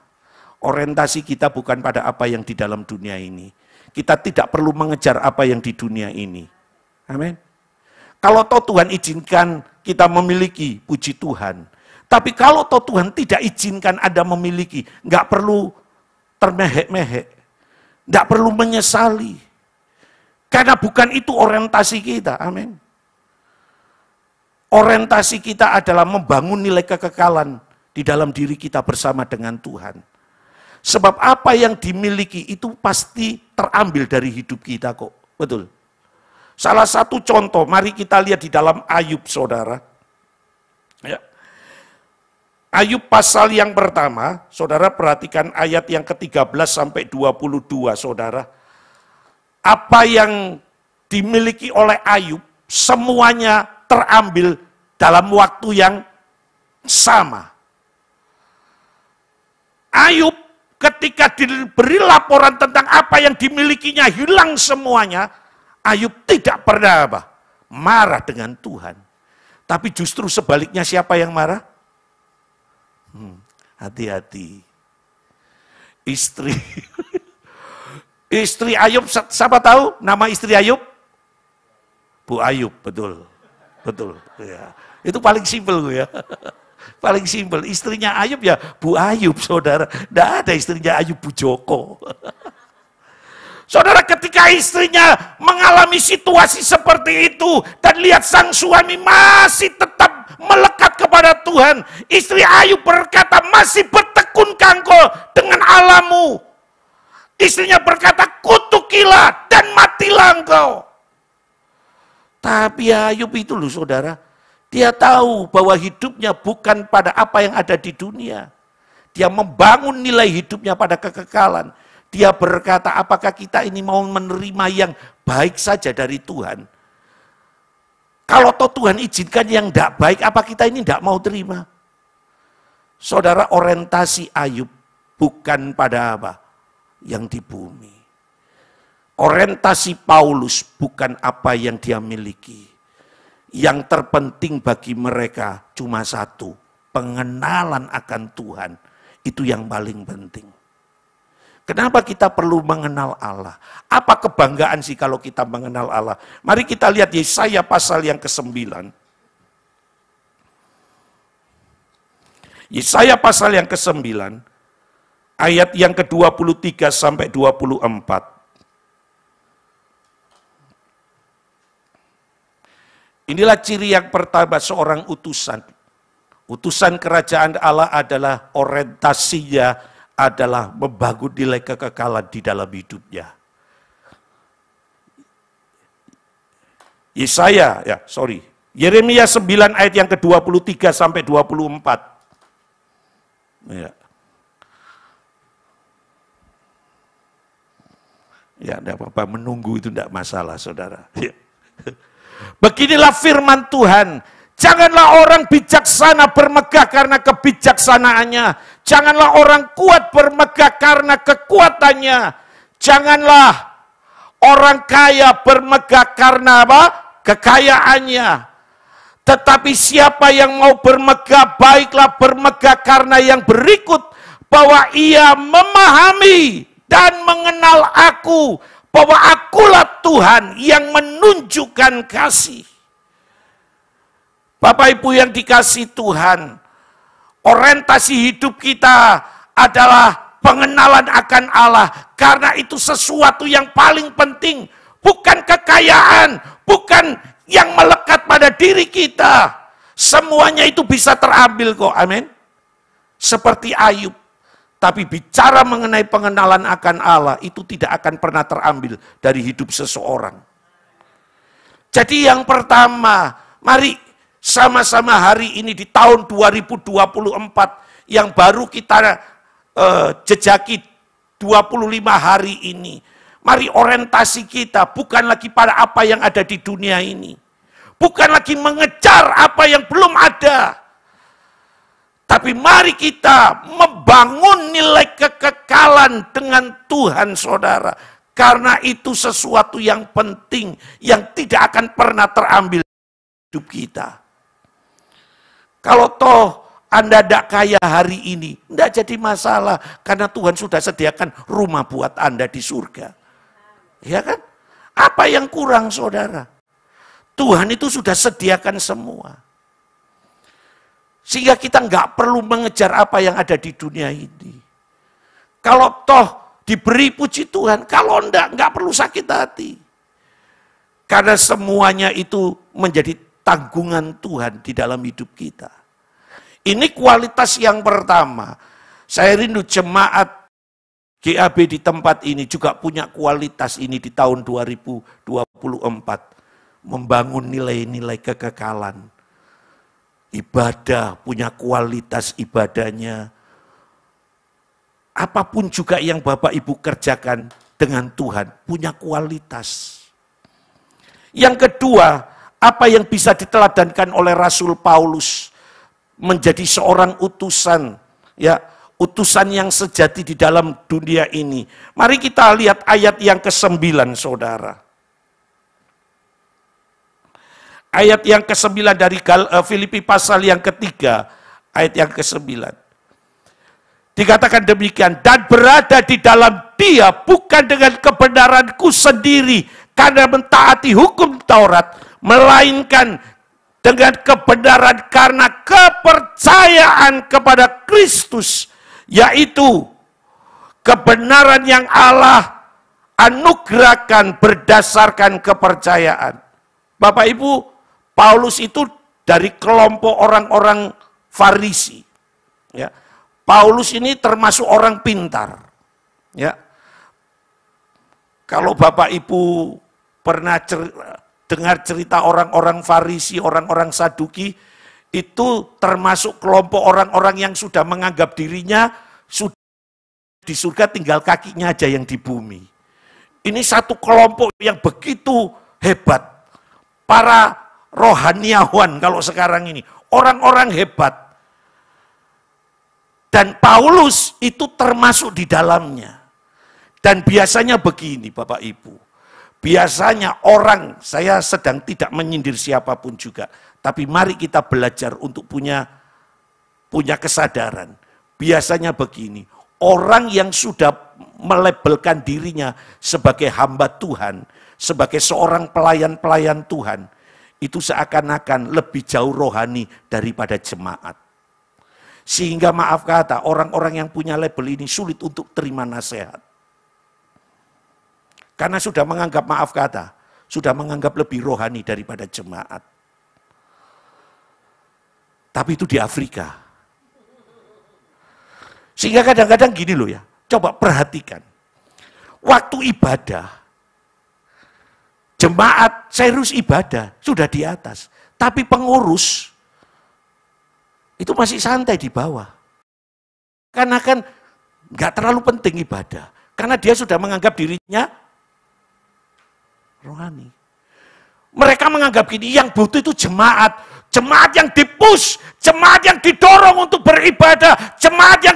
Orientasi kita bukan pada apa yang di dalam dunia ini. Kita tidak perlu mengejar apa yang di dunia ini. Amin. Kalau toh Tuhan izinkan kita memiliki, puji Tuhan. Tapi kalau toh Tuhan tidak izinkan Anda memiliki, nggak perlu termehek-mehek. Nggak perlu menyesali. Karena bukan itu orientasi kita. Amin. Orientasi kita adalah membangun nilai kekekalan di dalam diri kita bersama dengan Tuhan. Sebab apa yang dimiliki itu pasti terambil dari hidup kita kok. Betul. Salah satu contoh, mari kita lihat di dalam Ayub, saudara. Ya. Ayub pasal yang pertama, saudara perhatikan ayat yang ke-13 sampai 22, saudara. Apa yang dimiliki oleh Ayub, semuanya terambil dalam waktu yang sama. Ayub ketika diberi laporan tentang apa yang dimilikinya hilang semuanya, Ayub tidak pernah marah dengan Tuhan. Tapi justru sebaliknya siapa yang marah? Hati-hati. Istri. Istri Ayub, siapa tahu nama istri Ayub? Bu Ayub, betul. Betul. Ya. Itu paling simpel ya. Paling simpel. Istrinya Ayub ya Bu Ayub, saudara. Tidak ada istrinya Ayub Bu Joko. Saudara, ketika istrinya mengalami situasi seperti itu dan lihat sang suami masih tetap melekat kepada Tuhan, istri Ayub berkata, masih bertekunkah engkau dengan Allahmu? Istrinya berkata, kutukilah dan matilah engkau. Tapi Ayub itu saudara, dia tahu bahwa hidupnya bukan pada apa yang ada di dunia. Dia membangun nilai hidupnya pada kekekalan. Dia berkata, apakah kita ini mau menerima yang baik saja dari Tuhan? Kalau toh Tuhan izinkan yang tidak baik, apa kita ini tidak mau terima? Saudara, orientasi Ayub bukan pada apa yang di bumi. Orientasi Paulus bukan apa yang dia miliki. Yang terpenting bagi mereka cuma satu, pengenalan akan Tuhan. Itu yang paling penting. Kenapa kita perlu mengenal Allah? Apa kebanggaan sih kalau kita mengenal Allah? Mari kita lihat Yesaya pasal yang ke-9. Yesaya pasal yang ke-9, ayat yang ke-23 sampai 24. Inilah ciri yang pertama seorang utusan. Utusan kerajaan Allah adalah orientasinya adalah membangun nilai kekekalan di dalam hidupnya. Yeremia 9 ayat yang ke-23 sampai 24. Ya. Ya, enggak apa-apa, menunggu itu enggak masalah, saudara. Ya. Beginilah firman Tuhan. Janganlah orang bijaksana bermegah karena kebijaksanaannya. Janganlah orang kuat bermegah karena kekuatannya. Janganlah orang kaya bermegah karena apa? Kekayaannya. Tetapi siapa yang mau bermegah, baiklah bermegah karena yang berikut, bahwa ia memahami dan mengenal aku, bahwa akulah Tuhan yang menunjukkan kasih. Bapak Ibu yang dikasihi Tuhan, orientasi hidup kita adalah pengenalan akan Allah, karena itu sesuatu yang paling penting, bukan kekayaan, bukan yang melekat pada diri kita. Semuanya itu bisa terambil kok, amin. Seperti Ayub. Tapi bicara mengenai pengenalan akan Allah, itu tidak akan pernah terambil dari hidup seseorang. Jadi yang pertama, mari sama-sama hari ini di tahun 2024 yang baru kita jejaki 25 hari ini. Mari orientasi kita bukan lagi pada apa yang ada di dunia ini. Bukan lagi mengejar apa yang belum ada. Tapi mari kita membangun nilai kekekalan dengan Tuhan, saudara. Karena itu sesuatu yang penting, yang tidak akan pernah terambil hidup kita. Kalau toh Anda tidak kaya hari ini, tidak jadi masalah. Karena Tuhan sudah sediakan rumah buat Anda di surga. Ya kan? Apa yang kurang, saudara? Tuhan itu sudah sediakan semua. Sehingga kita nggak perlu mengejar apa yang ada di dunia ini. Kalau toh diberi puji Tuhan, kalau nggak perlu sakit hati. Karena semuanya itu menjadi tanggungan Tuhan di dalam hidup kita. Ini kualitas yang pertama. Saya rindu jemaat GAB di tempat ini juga punya kualitas ini di tahun 2024. Membangun nilai-nilai kekekalan. Ibadah, punya kualitas ibadahnya. Apapun juga yang Bapak Ibu kerjakan dengan Tuhan, punya kualitas. Yang kedua, apa yang bisa diteladankan oleh Rasul Paulus menjadi seorang utusan, ya, utusan yang sejati di dalam dunia ini. Mari kita lihat ayat yang ke-9, saudara. Ayat yang ke-9 dari Filipi pasal yang ketiga, ayat yang ke-9. Dikatakan demikian, dan berada di dalam Dia bukan dengan kebenaranku sendiri karena mentaati hukum Taurat, melainkan dengan kebenaran karena kepercayaan kepada Kristus, yaitu kebenaran yang Allah anugerahkan berdasarkan kepercayaan. Bapak Ibu, Paulus itu dari kelompok orang-orang Farisi. Ya. Paulus ini termasuk orang pintar. Ya. Kalau Bapak Ibu pernah dengar cerita orang-orang Farisi, orang-orang Saduki, itu termasuk kelompok orang-orang yang sudah menganggap dirinya sudah di surga, tinggal kakinya aja yang di bumi. Ini satu kelompok yang begitu hebat. Para rohaniawan kalau sekarang ini, orang-orang hebat. Dan Paulus itu termasuk di dalamnya. Dan biasanya begini Bapak Ibu, biasanya orang, saya sedang tidak menyindir siapapun juga, tapi mari kita belajar untuk punya kesadaran. Biasanya begini, orang yang sudah melabelkan dirinya sebagai hamba Tuhan, sebagai seorang pelayan-pelayan Tuhan, itu seakan-akan lebih jauh rohani daripada jemaat. Sehingga maaf kata, orang-orang yang punya label ini sulit untuk terima nasihat. Karena sudah menganggap, maaf kata, sudah menganggap lebih rohani daripada jemaat. Tapi itu di Afrika. Sehingga kadang-kadang gini loh ya, coba perhatikan. Waktu ibadah, Jemaat serius ibadah, sudah di atas. Tapi pengurus, itu masih santai di bawah. Karena kan nggak terlalu penting ibadah. Karena dia sudah menganggap dirinya rohani. Mereka menganggap gini, yang butuh itu jemaat. Jemaat yang dipush, jemaat yang didorong untuk beribadah, jemaat yang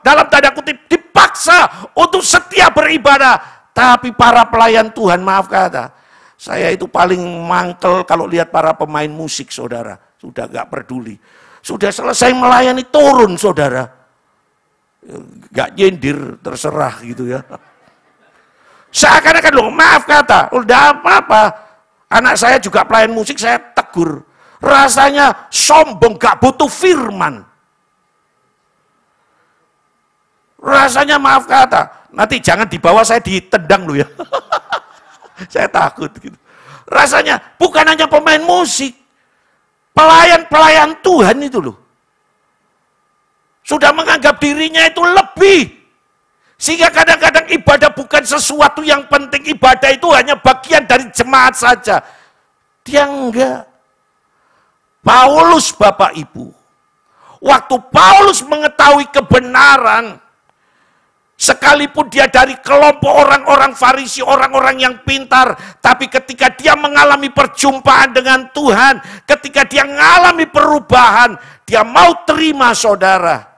dalam tanda kutip dipaksa untuk setia beribadah. Tapi para pelayan Tuhan, maaf kata, saya itu paling mangkel kalau lihat para pemain musik, saudara. Sudah gak peduli. Sudah selesai melayani, turun, saudara. Gak nyindir, terserah gitu ya. Seakan-akan loh, maaf kata, udah apa-apa. Anak saya juga pelayan musik, saya tegur. Rasanya sombong, gak butuh firman. Rasanya maaf kata, nanti jangan dibawa saya ditendang loh ya. Saya takut gitu. Rasanya bukan hanya pemain musik, pelayan-pelayan Tuhan itu loh. Sudah menganggap dirinya itu lebih. Sehingga kadang-kadang ibadah bukan sesuatu yang penting, ibadah itu hanya bagian dari jemaat saja. Dia enggak. Paulus, Bapak Ibu, waktu Paulus mengetahui kebenaran, sekalipun dia dari kelompok orang-orang Farisi, orang-orang yang pintar, tapi ketika dia mengalami perjumpaan dengan Tuhan, ketika dia mengalami perubahan, dia mau terima, saudara.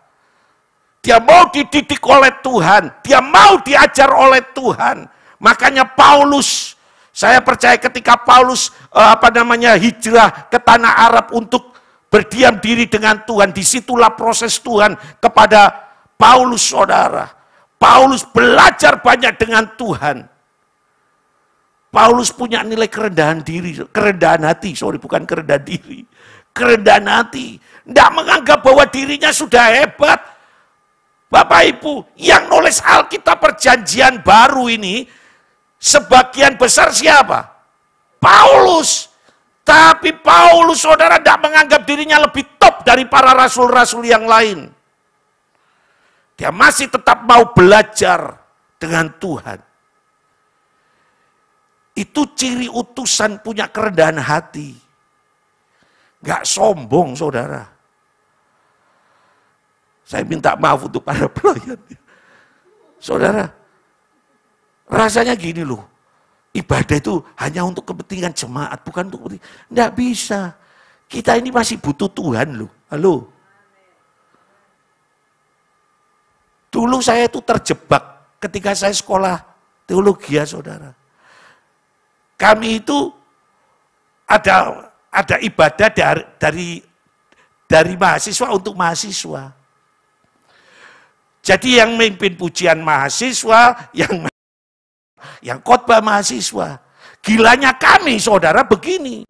Dia mau dididik oleh Tuhan, dia mau diajar oleh Tuhan. Makanya Paulus, saya percaya ketika Paulus hijrah ke tanah Arab untuk berdiam diri dengan Tuhan, disitulah proses Tuhan kepada Paulus, saudara. Paulus belajar banyak dengan Tuhan. Paulus punya nilai kerendahan diri, kerendahan hati, bukan kerendahan diri. Kerendahan hati. Tidak menganggap bahwa dirinya sudah hebat. Bapak Ibu, yang nulis Alkitab Perjanjian Baru ini, sebagian besar siapa? Paulus. Tapi Paulus, saudara, tidak menganggap dirinya lebih top dari para rasul-rasul yang lain. Dia masih tetap mau belajar dengan Tuhan. Itu ciri utusan punya kerendahan hati. Gak sombong, saudara. Saya minta maaf untuk para pelayan. Saudara, rasanya gini loh. Ibadah itu hanya untuk kepentingan jemaat, bukan untuk kepentingan. Tidak bisa. Kita ini masih butuh Tuhan loh. Halo. Dulu saya itu terjebak ketika saya sekolah teologi, ya saudara. Kami itu ada ibadah dari mahasiswa untuk mahasiswa. Jadi yang memimpin pujian mahasiswa, yang khotbah mahasiswa. Gilanya kami, saudara, begini.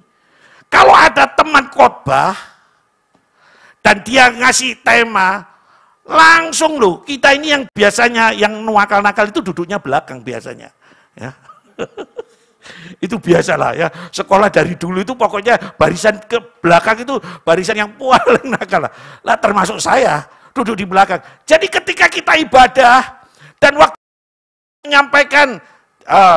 Kalau ada teman khotbah dan dia ngasih tema, langsung loh, kita ini yang biasanya yang nakal-nakal itu duduknya belakang biasanya. Ya. Itu biasalah ya. Sekolah dari dulu itu pokoknya barisan ke belakang itu barisan yang paling nakal lah. Termasuk saya duduk di belakang. Jadi ketika kita ibadah dan waktu menyampaikan,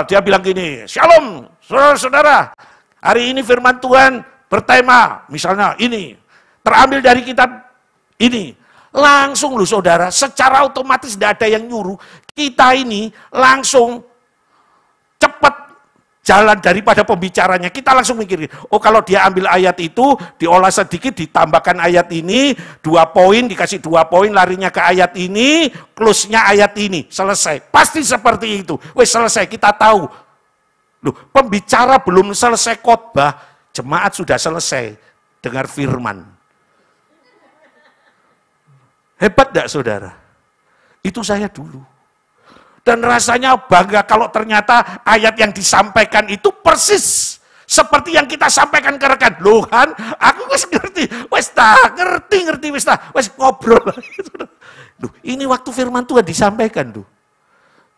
dia bilang gini, Shalom saudara-saudara, hari ini firman Tuhan bertema misalnya ini, terambil dari kitab ini. Langsung loh saudara, secara otomatis tidak ada yang nyuruh. Kita ini langsung cepat jalan daripada pembicaranya. Kita langsung mikir, oh kalau dia ambil ayat itu, diolah sedikit, ditambahkan ayat ini, 2 poin, dikasih 2 poin, larinya ke ayat ini, close-nya ayat ini, selesai. Pasti seperti itu. Wes selesai, kita tahu. Loh, pembicara belum selesai khotbah, jemaat sudah selesai dengar firman. Hebat tidak saudara? Itu saya dulu. Dan rasanya bangga kalau ternyata ayat yang disampaikan itu persis seperti yang kita sampaikan ke rekan. Loh kan, aku wis ngerti, ngerti, wis ngobrol. Loh, ini waktu firman Tuhan disampaikan tuh.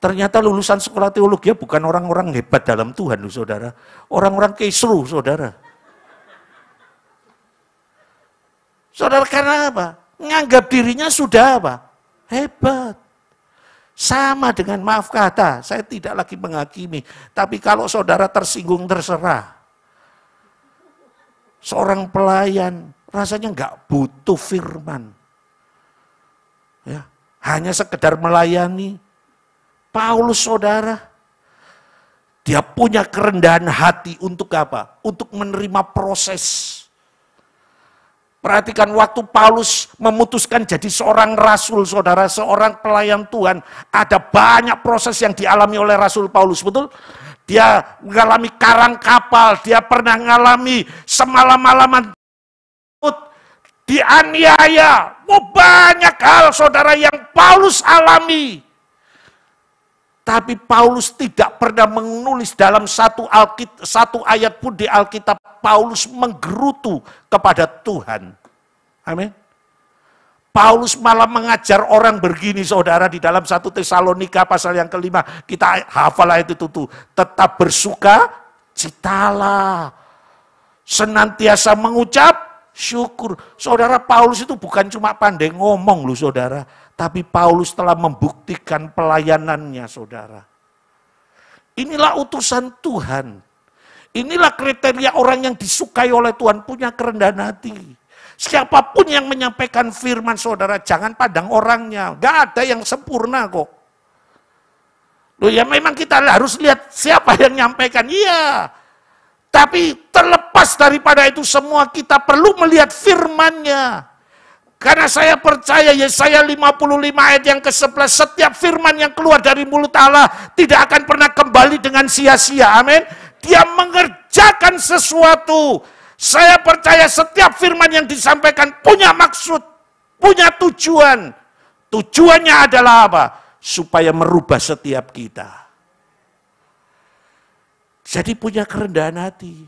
Ternyata lulusan sekolah teologi bukan orang-orang hebat dalam Tuhan, loh saudara. Orang-orang kisruh, saudara. Saudara, karena apa? Nganggap dirinya sudah apa? Hebat. Sama dengan maaf kata, saya tidak lagi menghakimi. Tapi kalau saudara tersinggung terserah. Seorang pelayan rasanya nggak butuh firman. Ya, hanya sekedar melayani. Paulus saudara, dia punya kerendahan hati untuk apa? Untuk menerima proses. Perhatikan waktu Paulus memutuskan jadi seorang rasul, saudara, seorang pelayan Tuhan. Ada banyak proses yang dialami oleh Rasul Paulus, betul? Dia mengalami karang kapal, dia pernah mengalami semalam-malaman dianiaya. Banyak hal, saudara, yang Paulus alami. Tapi Paulus tidak pernah menulis dalam satu ayat pun di Alkitab. Paulus menggerutu kepada Tuhan. Amin. Paulus malah mengajar orang begini, saudara, di dalam 1 Tesalonika pasal yang kelima. Kita hafal ayat itu tuh. Tetap bersuka citalah. Senantiasa mengucap syukur. Saudara, Paulus itu bukan cuma pandai ngomong loh, saudara. Tapi Paulus telah membuktikan pelayanannya, saudara. Inilah utusan Tuhan. Inilah kriteria orang yang disukai oleh Tuhan, punya kerendahan hati. Siapapun yang menyampaikan firman, saudara, jangan pandang orangnya. Gak ada yang sempurna kok. Loh ya memang kita harus lihat siapa yang menyampaikan. Iya. Tapi terlepas daripada itu semua, kita perlu melihat firman-Nya. Karena saya percaya Yesaya 55 ayat yang ke-11, setiap firman yang keluar dari mulut Allah tidak akan pernah kembali dengan sia-sia. Amin. Dia mengerjakan sesuatu. Saya percaya setiap firman yang disampaikan punya maksud, punya tujuan. Tujuannya adalah apa? Supaya merubah setiap kita. Jadi punya kerendahan hati.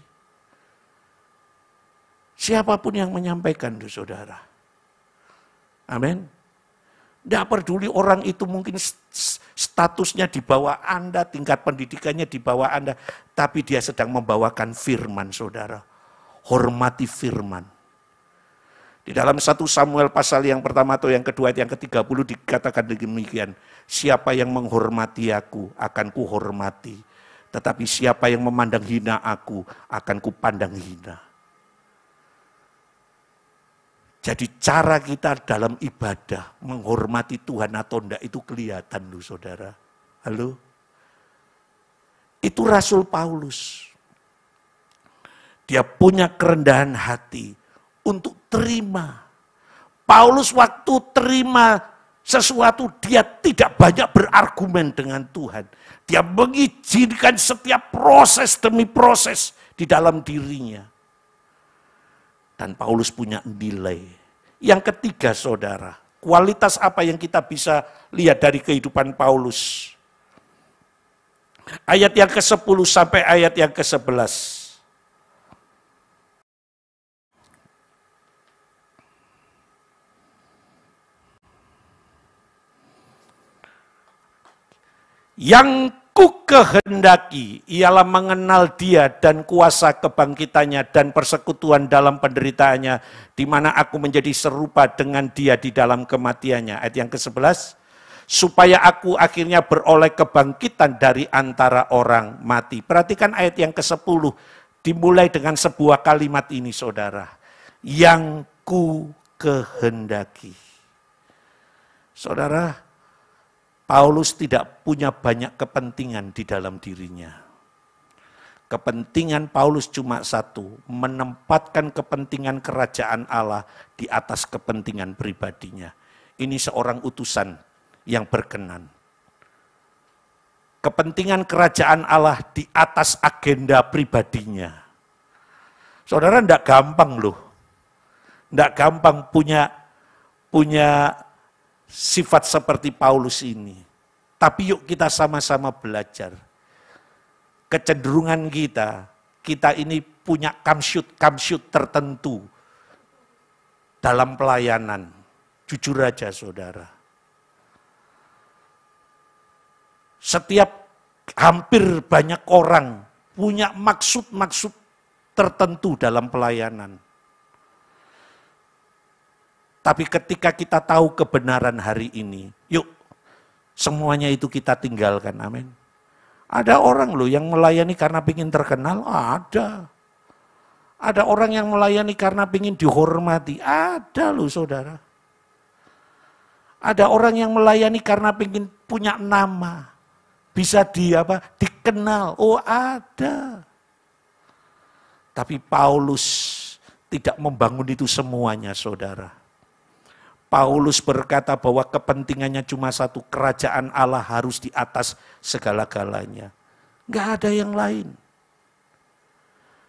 Siapapun yang menyampaikan itu, saudara. Amin. Tidak peduli orang itu mungkin statusnya di bawah Anda, tingkat pendidikannya di bawah Anda. Tapi dia sedang membawakan firman, saudara. Hormati firman. Di dalam 1 Samuel pasal yang pertama atau yang kedua yang ke-30 dikatakan demikian. Siapa yang menghormati aku akan kuhormati. Tetapi siapa yang memandang hina aku akan kupandang hina. Jadi cara kita dalam ibadah menghormati Tuhan atau enggak itu kelihatan loh, saudara. Halo? Itu Rasul Paulus. Dia punya kerendahan hati untuk terima. Paulus waktu terima sesuatu, dia tidak banyak berargumen dengan Tuhan. Dia mengizinkan setiap proses demi proses di dalam dirinya. Dan Paulus punya nilai. Yang ketiga, saudara, kualitas apa yang kita bisa lihat dari kehidupan Paulus? Ayat yang ke-10 sampai ayat yang ke-11. Yang ku kehendaki ialah mengenal dia dan kuasa kebangkitannya dan persekutuan dalam penderitaannya, di mana aku menjadi serupa dengan dia di dalam kematiannya. Ayat yang ke-11, supaya aku akhirnya beroleh kebangkitan dari antara orang mati. Perhatikan ayat yang ke-10, dimulai dengan sebuah kalimat ini, saudara. Yang ku kehendaki. Saudara, Paulus tidak punya banyak kepentingan di dalam dirinya. Kepentingan Paulus cuma satu, menempatkan kepentingan kerajaan Allah di atas kepentingan pribadinya. Ini seorang utusan yang berkenan. Kepentingan kerajaan Allah di atas agenda pribadinya. Saudara, tidak gampang loh. Tidak gampang punya sifat seperti Paulus ini. Tapi yuk kita sama-sama belajar. Kecenderungan kita ini punya kamsyut tertentu dalam pelayanan. Jujur aja, saudara. Hampir banyak orang punya maksud-maksud tertentu dalam pelayanan. Tapi ketika kita tahu kebenaran hari ini, yuk semuanya itu kita tinggalkan, amin. Ada orang loh yang melayani karena ingin terkenal, ada. Ada orang yang melayani karena ingin dihormati, ada loh saudara. Ada orang yang melayani karena ingin punya nama, bisa dikenal, oh ada. Tapi Paulus tidak membangun itu semuanya saudara. Paulus berkata bahwa kepentingannya cuma satu, kerajaan Allah harus di atas segala-galanya. Enggak ada yang lain.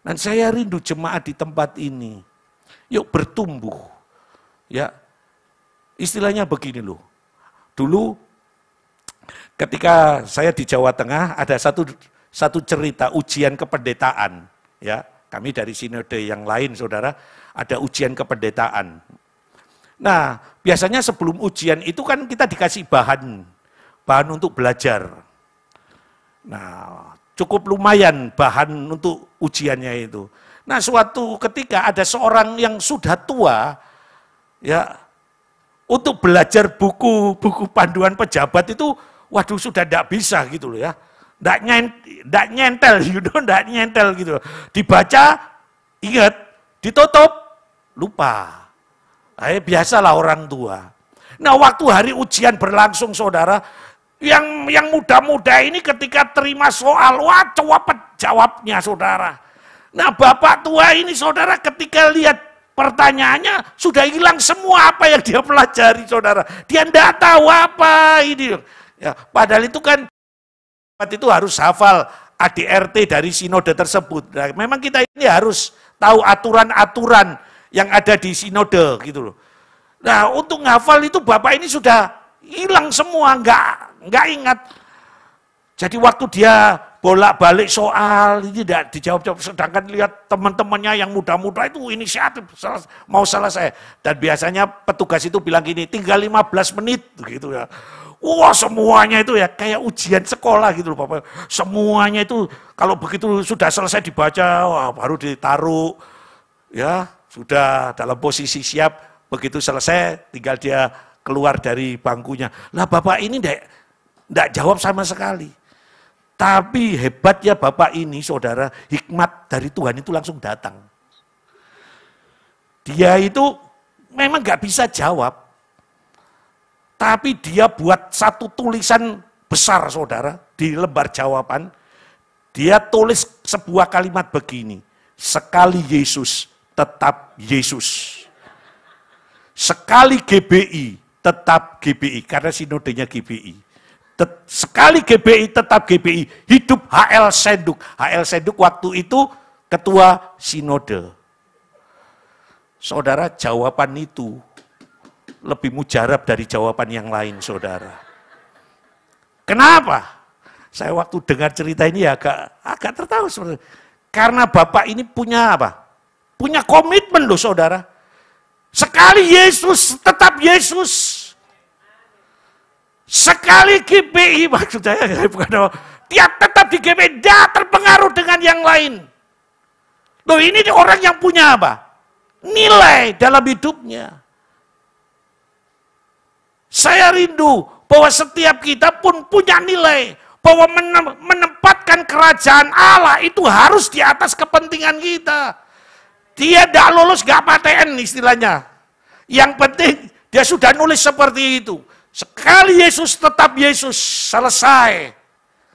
Dan saya rindu jemaat di tempat ini, yuk bertumbuh. Ya, istilahnya begini loh. Dulu ketika saya di Jawa Tengah ada satu cerita ujian kependetaan. Ya, kami dari sinode yang lain saudara, ada ujian kependetaan. Nah, biasanya sebelum ujian itu kan kita dikasih bahan untuk belajar. Nah, cukup lumayan bahan untuk ujiannya itu. Nah, suatu ketika ada seorang yang sudah tua, ya, untuk belajar buku panduan pejabat itu, waduh sudah tidak bisa gitu loh ya. Tidak nyentel gitu. Dibaca, ingat, ditutup, lupa. Biasalah orang tua. Nah, waktu hari ujian berlangsung saudara, yang muda-muda ini ketika terima soal, wah jawabnya saudara. Nah, bapak tua ini saudara ketika lihat pertanyaannya sudah hilang semua apa yang dia pelajari saudara. Dia tidak tahu apa ini. Ya, padahal itu kan itu harus hafal ADRT dari sinode tersebut. Nah, memang kita ini harus tahu aturan-aturan yang ada di sinode gitu loh. Nah, untuk ngafal itu bapak ini sudah hilang semua, enggak ingat. Jadi waktu dia bolak-balik soal ini tidak dijawab-jawab, sedangkan lihat teman-temannya yang muda-muda itu inisiatif mau selesai. Dan biasanya petugas itu bilang gini, tinggal 15 menit gitu ya. Wah, semuanya itu ya kayak ujian sekolah gitu loh Bapak. Semuanya itu kalau begitu sudah selesai dibaca, wah, baru ditaruh ya, sudah dalam posisi siap, begitu selesai tinggal dia keluar dari bangkunya. Lah Bapak ini enggak jawab sama sekali. Tapi hebatnya Bapak ini saudara, hikmat dari Tuhan itu langsung datang. Dia itu memang enggak bisa jawab. Tapi dia buat satu tulisan besar saudara, di lembar jawaban. Dia tulis sebuah kalimat begini, sekali Yesus, tetap Yesus. Sekali GBI, tetap GBI, karena sinodenya GBI. Sekali GBI, tetap GBI, hidup HL Senduk. HL Senduk waktu itu ketua sinode. Saudara, jawaban itu lebih mujarab dari jawaban yang lain, saudara. Kenapa? Saya waktu dengar cerita ini agak tertawa sebenarnya. Karena Bapak ini punya apa? Punya komitmen loh, saudara. Sekali Yesus, tetap Yesus. Sekali GBI, maksud saya bukan apa. Dia tetap di GBI, dia terpengaruh dengan yang lain. Loh, ini orang yang punya apa? Nilai dalam hidupnya. Saya rindu bahwa setiap kita pun punya nilai, bahwa menempatkan kerajaan Allah itu harus di atas kepentingan kita. Dia tidak lulus, gak PTN istilahnya. Yang penting dia sudah nulis seperti itu. Sekali Yesus tetap Yesus, selesai.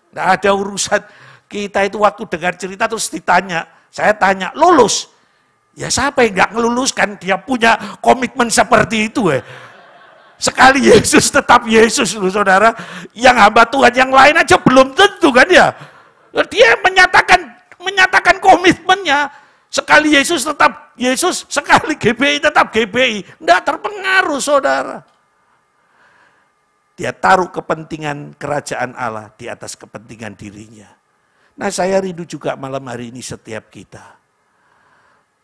Tidak ada urusan. Kita itu waktu dengar cerita terus ditanya, saya tanya, lulus? Ya siapa yang gak ngeluluskan, dia punya komitmen seperti itu ya. Sekali Yesus tetap Yesus loh saudara. Yang hamba Tuhan yang lain aja belum tentu kan ya. Dia menyatakan komitmennya. Sekali Yesus tetap Yesus, sekali GBI tetap GBI. Tidak terpengaruh saudara. Dia taruh kepentingan kerajaan Allah di atas kepentingan dirinya. Nah, saya rindu juga malam hari ini setiap kita.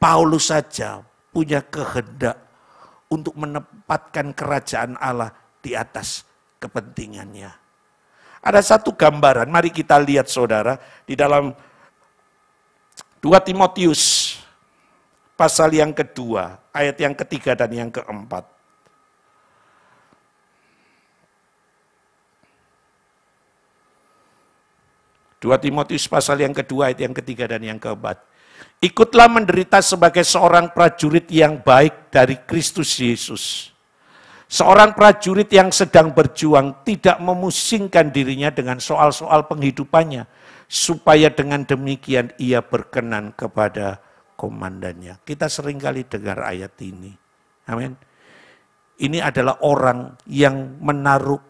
Paulus saja punya kehendak untuk menempatkan kerajaan Allah di atas kepentingannya. Ada satu gambaran, mari kita lihat saudara, di dalam 2 Timotius pasal yang kedua, ayat yang ketiga dan yang keempat. 2 Timotius pasal yang kedua, ayat yang ketiga dan yang keempat. Ikutlah menderita sebagai seorang prajurit yang baik dari Kristus Yesus. Seorang prajurit yang sedang berjuang tidak memusingkan dirinya dengan soal-soal penghidupannya, supaya dengan demikian ia berkenan kepada komandannya. Kita seringkali dengar ayat ini. Amin. Ini adalah orang yang menaruh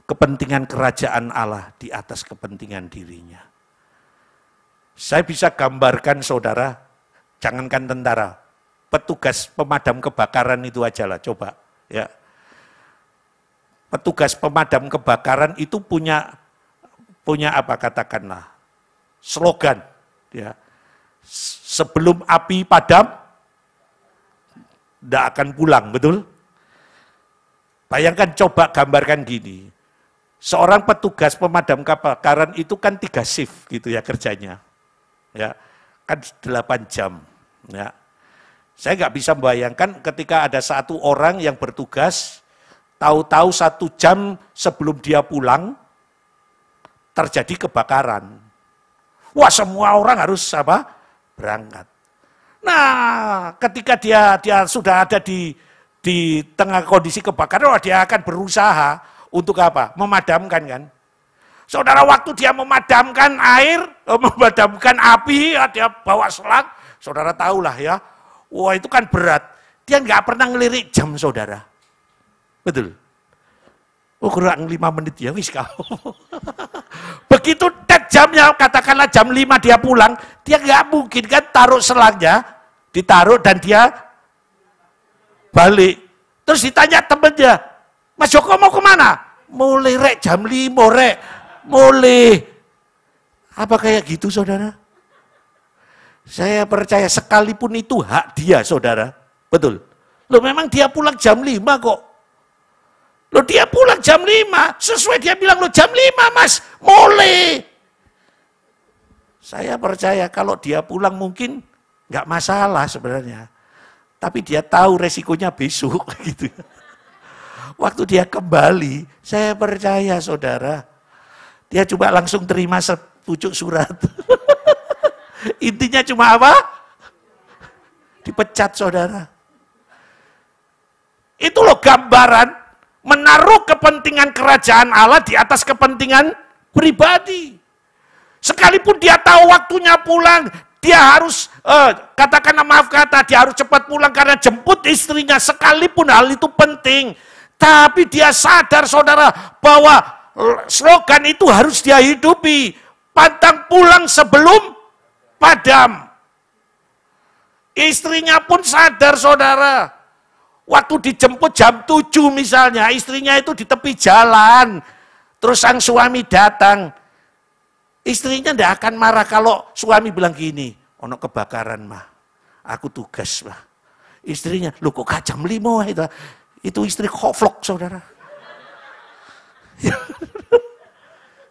kepentingan kerajaan Allah di atas kepentingan dirinya. Saya bisa gambarkan saudara, jangankan tentara, petugas pemadam kebakaran itu aja lah, coba. Ya. Petugas pemadam kebakaran itu punya apa katakanlah, slogan. Ya. Sebelum api padam, tidak akan pulang, betul? Bayangkan, coba gambarkan gini. Seorang petugas pemadam kebakaran itu kan 3 shift gitu ya kerjanya. Ya, kan 8 jam. Ya. Saya nggak bisa membayangkan ketika ada satu orang yang bertugas, tahu-tahu 1 jam sebelum dia pulang, terjadi kebakaran. Wah, semua orang harus berangkat. Nah, ketika dia sudah ada di tengah kondisi kebakaran, dia akan berusaha untuk apa? Memadamkan kan. Saudara, waktu dia memadamkan air, memadamkan api, dia bawa selang, saudara tahulah ya, wah itu kan berat. Dia nggak pernah ngelirik jam saudara. Betul? Oh kurang 5 menit ya, wis kau. Begitu tek jamnya, katakanlah jam 5 dia pulang, dia nggak mungkin kan taruh selangnya, ditaruh dan dia balik. Terus ditanya temennya, Mas Joko mau kemana? Mulai rek jam 5 rek. Mulai. Apa kayak gitu saudara? Saya percaya sekalipun itu hak dia saudara. Betul. Loh memang dia pulang jam 5 kok. Loh dia pulang jam 5. Sesuai dia bilang, loh jam 5 mas. Mulai. Saya percaya kalau dia pulang mungkin nggak masalah sebenarnya. Tapi dia tahu resikonya besok gitu. Waktu dia kembali, saya percaya saudara, dia cuma langsung terima sepucuk surat. Intinya cuma apa? Dipecat saudara. Itu loh gambaran menaruh kepentingan kerajaan Allah di atas kepentingan pribadi. Sekalipun dia tahu waktunya pulang, dia harus, dia harus cepat pulang karena jemput istrinya, sekalipun hal itu penting. Tapi dia sadar saudara bahwa slogan itu harus dia hidupi. Pantang pulang sebelum padam. Istrinya pun sadar saudara. Waktu dijemput jam 7 misalnya, istrinya itu di tepi jalan. Terus sang suami datang. Istrinya tidak akan marah kalau suami bilang gini, ono kebakaran mah, aku tugas mah. Istrinya, lu kok jam 5 itu istri koflok saudara.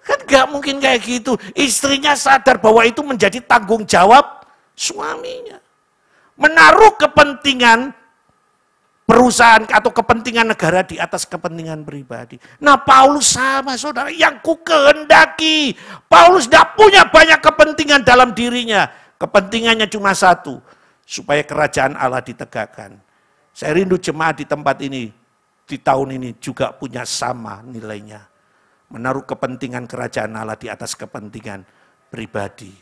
Kan gak mungkin kayak gitu. Istrinya sadar bahwa itu menjadi tanggung jawab suaminya. Menaruh kepentingan perusahaan atau kepentingan negara di atas kepentingan pribadi. Nah Paulus sama saudara, yang ku kehendaki. Paulus tidak punya banyak kepentingan dalam dirinya. Kepentingannya cuma satu, supaya kerajaan Allah ditegakkan. Saya rindu jemaat di tempat ini, di tahun ini juga punya sama nilainya. Menaruh kepentingan kerajaan Allah di atas kepentingan pribadi.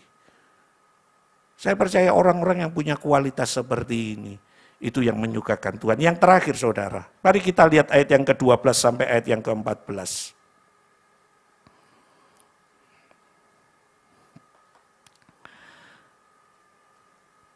Saya percaya orang-orang yang punya kualitas seperti ini, itu yang menyukakan Tuhan. Yang terakhir saudara, mari kita lihat ayat yang ke-12 sampai ayat yang ke-14.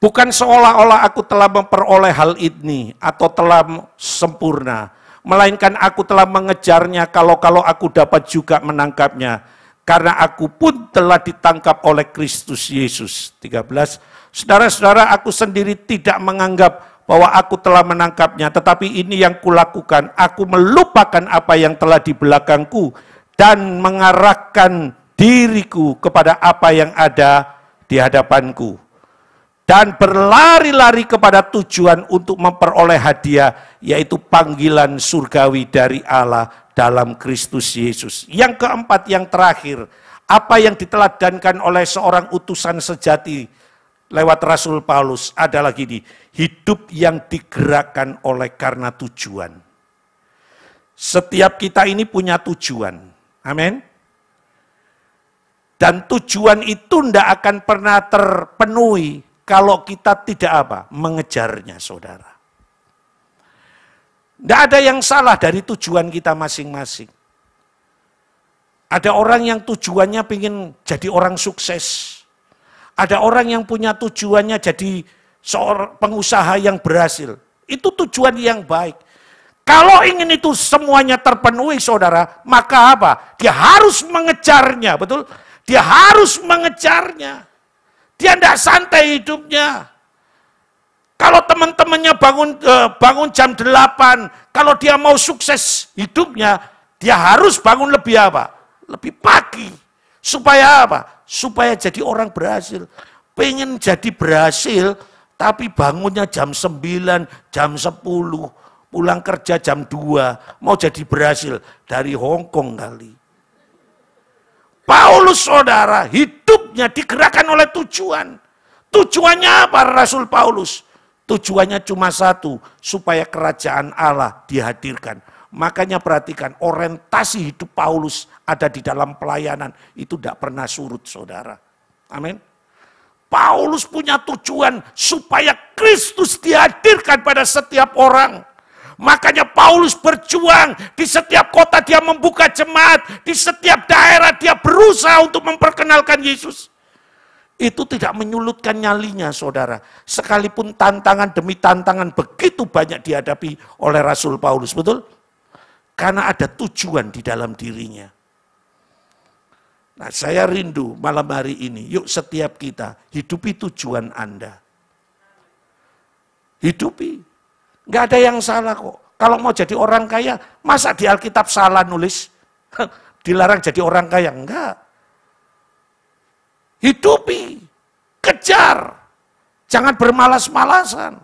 Bukan seolah-olah aku telah memperoleh hal ini atau telah sempurna, melainkan aku telah mengejarnya kalau aku dapat juga menangkapnya. Karena aku pun telah ditangkap oleh Kristus Yesus. 13. Saudara-saudara, aku sendiri tidak menganggap bahwa aku telah menangkapnya, tetapi ini yang kulakukan, aku melupakan apa yang telah di belakangku dan mengarahkan diriku kepada apa yang ada di hadapanku. Dan berlari-lari kepada tujuan untuk memperoleh hadiah, yaitu panggilan surgawi dari Allah dalam Kristus Yesus. Yang keempat, yang terakhir, Apa yang diteladankan oleh seorang utusan sejati lewat Rasul Paulus adalah gini, hidup yang digerakkan oleh karena tujuan. Setiap kita ini punya tujuan. Amin. Dan tujuan itu tidak akan pernah terpenuhi kalau kita tidak apa? Mengejarnya, saudara. Tidak ada yang salah dari tujuan kita masing-masing. Ada orang yang tujuannya ingin jadi orang sukses. Ada orang yang punya tujuannya jadi seorang pengusaha yang berhasil. Itu tujuan yang baik. Kalau ingin itu semuanya terpenuhi, saudara, maka apa? Dia harus mengejarnya, betul? Dia harus mengejarnya. Dia tidak santai hidupnya. Kalau teman-temannya bangun jam 8, kalau dia mau sukses hidupnya, dia harus bangun lebih apa? Lebih pagi. Supaya apa? Supaya jadi orang berhasil. Pengen jadi berhasil, tapi bangunnya jam 9, jam 10, pulang kerja jam 2, mau jadi berhasil dari Hongkong kali. Paulus, saudara, hidupnya digerakkan oleh tujuan. Tujuannya apa Rasul Paulus? Tujuannya cuma satu, supaya kerajaan Allah dihadirkan. Makanya perhatikan, orientasi hidup Paulus ada di dalam pelayanan. Itu tidak pernah surut, saudara. Amin. Paulus punya tujuan supaya Kristus dihadirkan pada setiap orang. Makanya Paulus berjuang, di setiap kota dia membuka jemaat, di setiap daerah dia berusaha untuk memperkenalkan Yesus. Itu tidak menyulutkan nyalinya, saudara. Sekalipun tantangan demi tantangan begitu banyak dihadapi oleh Rasul Paulus, betul? Karena ada tujuan di dalam dirinya. Nah, saya rindu malam hari ini, yuk setiap kita hidupi tujuan Anda. Hidupi. Nggak ada yang salah kok. Kalau mau jadi orang kaya, masa di Alkitab salah nulis? Dilarang jadi orang kaya? Enggak. Hidupi. Kejar. Jangan bermalas-malasan.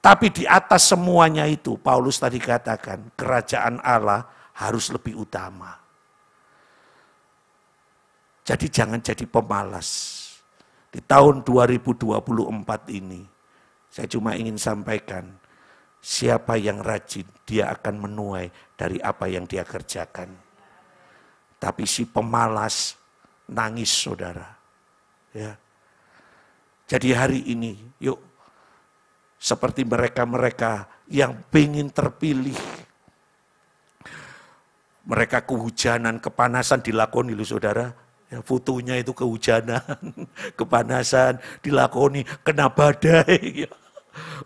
Tapi di atas semuanya itu, Paulus tadi katakan, kerajaan Allah harus lebih utama. Jadi jangan jadi pemalas. Di tahun 2024 ini, saya cuma ingin sampaikan, siapa yang rajin, dia akan menuai dari apa yang dia kerjakan. Tapi si pemalas, nangis, saudara. Ya. Jadi hari ini, yuk, seperti mereka-mereka yang pengen terpilih. Mereka kehujanan, kepanasan dilakoni loh, saudara. Ya, fotonya itu kehujanan, kepanasan, dilakoni, kena badai.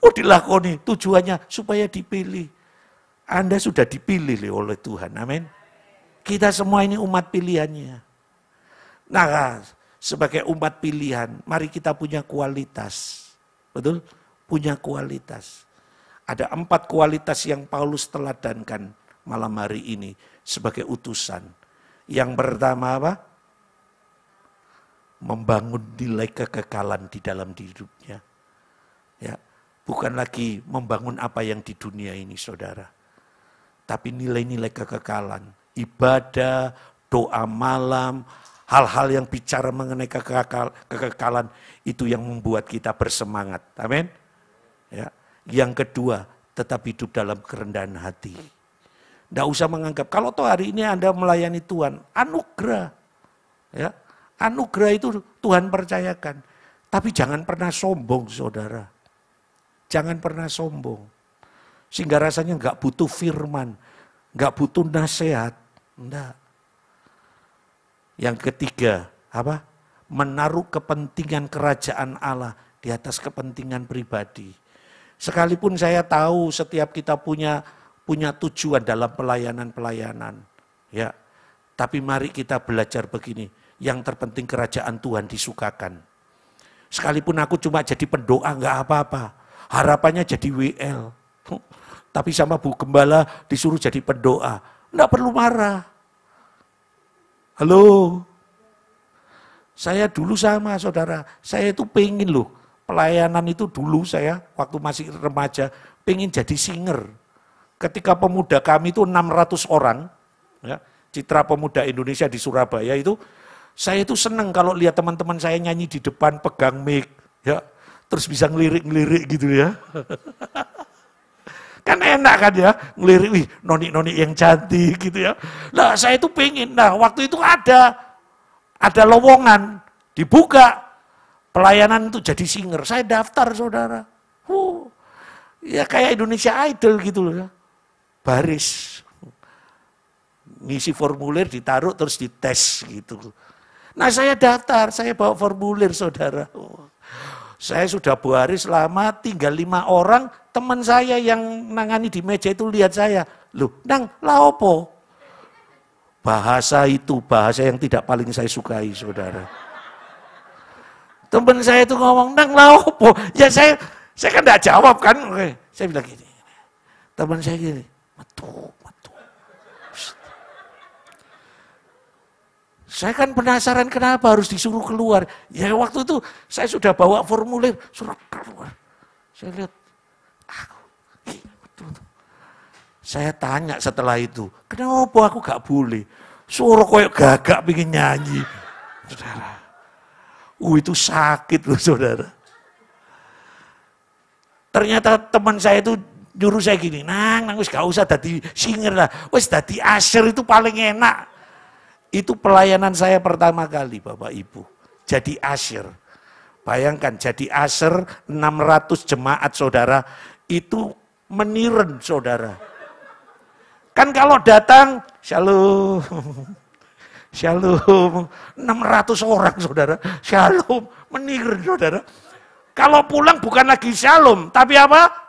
Oh, dilakoni, tujuannya supaya dipilih. Anda sudah dipilih oleh Tuhan, amin. Kita semua ini umat pilihannya. Nah, sebagai umat pilihan, mari kita punya kualitas. Betul? Punya kualitas. Ada 4 kualitas yang Paulus teladankan malam hari ini sebagai utusan. Yang pertama apa? Membangun nilai kekekalan di dalam hidupnya. Ya, bukan lagi membangun apa yang di dunia ini, saudara. Tapi nilai-nilai kekekalan, ibadah, doa malam, hal-hal yang bicara mengenai kekekalan, itu yang membuat kita bersemangat. Amin. Ya. Yang kedua, tetap hidup dalam kerendahan hati. Tidak usah menganggap, kalau toh hari ini Anda melayani Tuhan, anugerah. Ya. Anugerah itu Tuhan percayakan. Tapi jangan pernah sombong, saudara. Jangan pernah sombong. Sehingga rasanya nggak butuh firman, nggak butuh nasihat. Enggak. Yang ketiga, apa? Menaruh kepentingan kerajaan Allah di atas kepentingan pribadi. Sekalipun saya tahu setiap kita punya tujuan dalam pelayanan-pelayanan. Ya. Tapi mari kita belajar begini, yang terpenting kerajaan Tuhan disukakan. Sekalipun aku cuma jadi pendoa enggak apa-apa. Harapannya jadi WL. Tapi sama Bu Gembala disuruh jadi pendoa. Enggak perlu marah. Halo. Saya dulu sama saudara, saya itu pengen loh. Pelayanan itu dulu saya waktu masih remaja pengen jadi singer. Ketika pemuda kami itu 600 orang, ya, Citra Pemuda Indonesia di Surabaya itu, saya itu seneng kalau lihat teman-teman saya nyanyi di depan pegang mic, ya, terus bisa ngelirik-ngelirik gitu ya. Kan enak kan ya, ngelirik, wih noni-noni yang cantik gitu ya. Nah saya itu pengen, nah waktu itu ada lowongan, dibuka, pelayanan itu jadi singer, saya daftar saudara. Ya kayak Indonesia Idol gitu loh ya, baris. Ngisi formulir ditaruh terus dites gitu. Nah saya daftar, saya bawa formulir saudara. Saya sudah baris lama, tinggal 5 orang, teman saya yang nangani di meja itu lihat saya. Loh, nang, lah opo? Bahasa itu, bahasa yang tidak paling saya sukai saudara. Teman saya itu ngomong, nang, lah opo? Ya saya kan enggak jawab kan. Oke. Saya bilang gini, teman saya gini, metu. Saya kan penasaran kenapa harus disuruh keluar. Ya waktu itu saya sudah bawa formulir, suruh keluar. Saya lihat, betul. Saya tanya setelah itu, kenapa aku gak boleh? Suruh koyok gagak pengen nyanyi. Saudara, itu sakit loh saudara. Ternyata teman saya itu nyuruh saya gini, nang wis gak usah dadi singer lah, wis dadi asher itu paling enak. Itu pelayanan saya pertama kali Bapak Ibu, jadi asher. Bayangkan jadi asher 600 jemaat saudara, itu meniren saudara. Kan kalau datang, shalom, shalom, 600 orang saudara, shalom, meniren saudara. Kalau pulang bukan lagi shalom, tapi apa?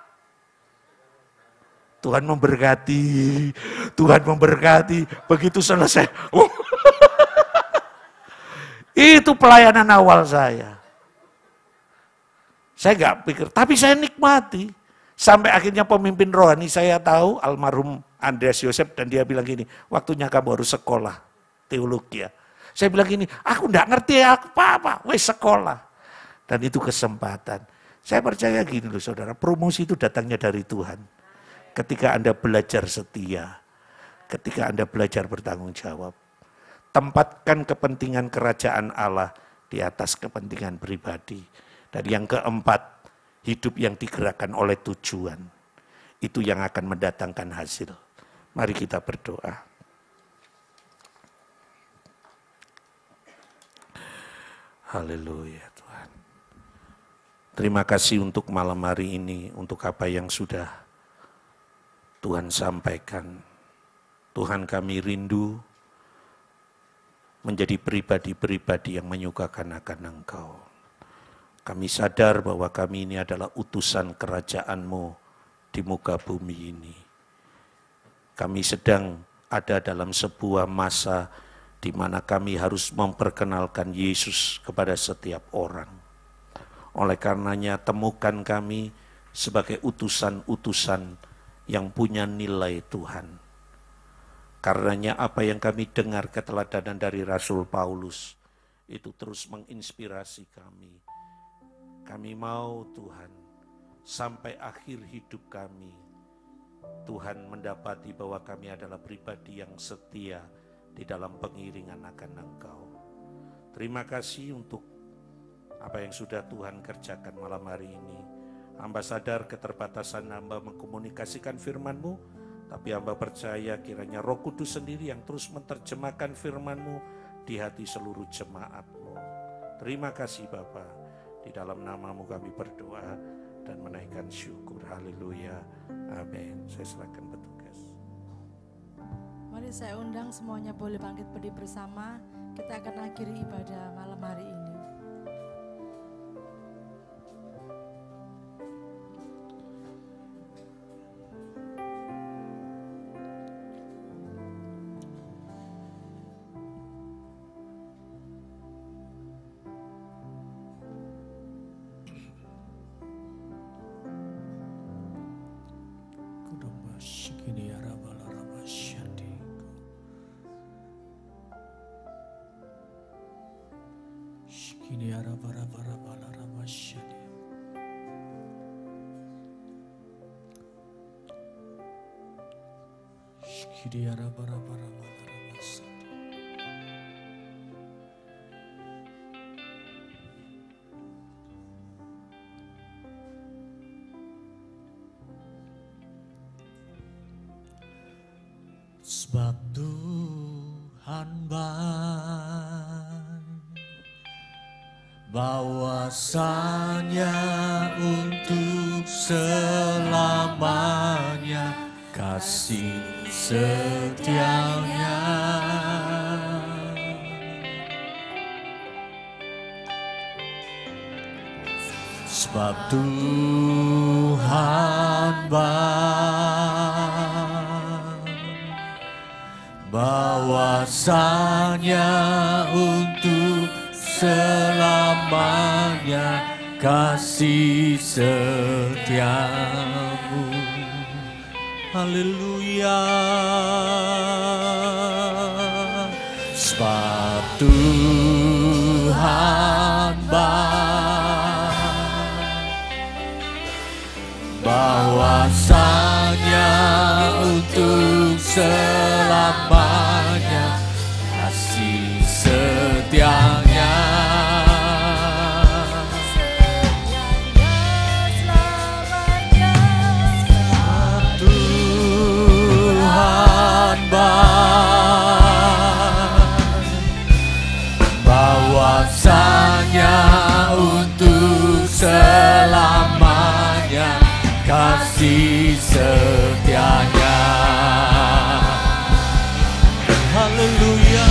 Tuhan memberkati, Tuhan memberkati. Begitu selesai, itu pelayanan awal saya. Saya nggak pikir, tapi saya nikmati. Sampai akhirnya pemimpin rohani saya tahu, almarhum Andreas Yosef, dan dia bilang gini, waktunya kamu harus sekolah teologi ya. Saya bilang gini, aku nggak ngerti apa-apa, wes sekolah. Dan itu kesempatan. Saya percaya gini loh saudara, promosi itu datangnya dari Tuhan. Ketika Anda belajar setia, ketika Anda belajar bertanggung jawab, tempatkan kepentingan kerajaan Allah di atas kepentingan pribadi. Dan yang keempat, hidup yang digerakkan oleh tujuan. Itu yang akan mendatangkan hasil. Mari kita berdoa. Haleluya Tuhan. Terima kasih untuk malam hari ini, untuk apa yang sudah Tuhan sampaikan. Tuhan, kami rindu menjadi pribadi-pribadi yang menyukakan akan Engkau. Kami sadar bahwa kami ini adalah utusan kerajaan-Mu di muka bumi ini. Kami sedang ada dalam sebuah masa di mana kami harus memperkenalkan Yesus kepada setiap orang. Oleh karenanya, temukan kami sebagai utusan-utusan yang punya nilai Tuhan. Karenanya apa yang kami dengar keteladanan dari Rasul Paulus, itu terus menginspirasi kami. Kami mau Tuhan, sampai akhir hidup kami, Tuhan mendapati bahwa kami adalah pribadi yang setia di dalam pengiringan akan Engkau. Terima kasih untuk apa yang sudah Tuhan kerjakan malam hari ini. Hamba sadar keterbatasan hamba mengkomunikasikan firman-Mu, tapi hamba percaya kiranya Roh Kudus sendiri yang terus menerjemahkan firman-Mu di hati seluruh jemaat-Mu. Terima kasih Bapa, di dalam nama-Mu kami berdoa dan menaikkan syukur. Haleluya, amin. Saya serahkan petugas. Mari saya undang semuanya boleh bangkit berdiri bersama. Kita akan akhiri ibadah malam hari ini. Sebab Tuhan baik, bahwasanya untuk selamanya kasih setianya. Sebab Tuhan baik, bahwasanya untuk selamanya kasih setiamu. Haleluya. Sebab Tuhan baik, bahwasanya untuk selamanya kasih setianya. Tuhan baik, bahwasanya untuk selamanya kasih setianya. Haleluya.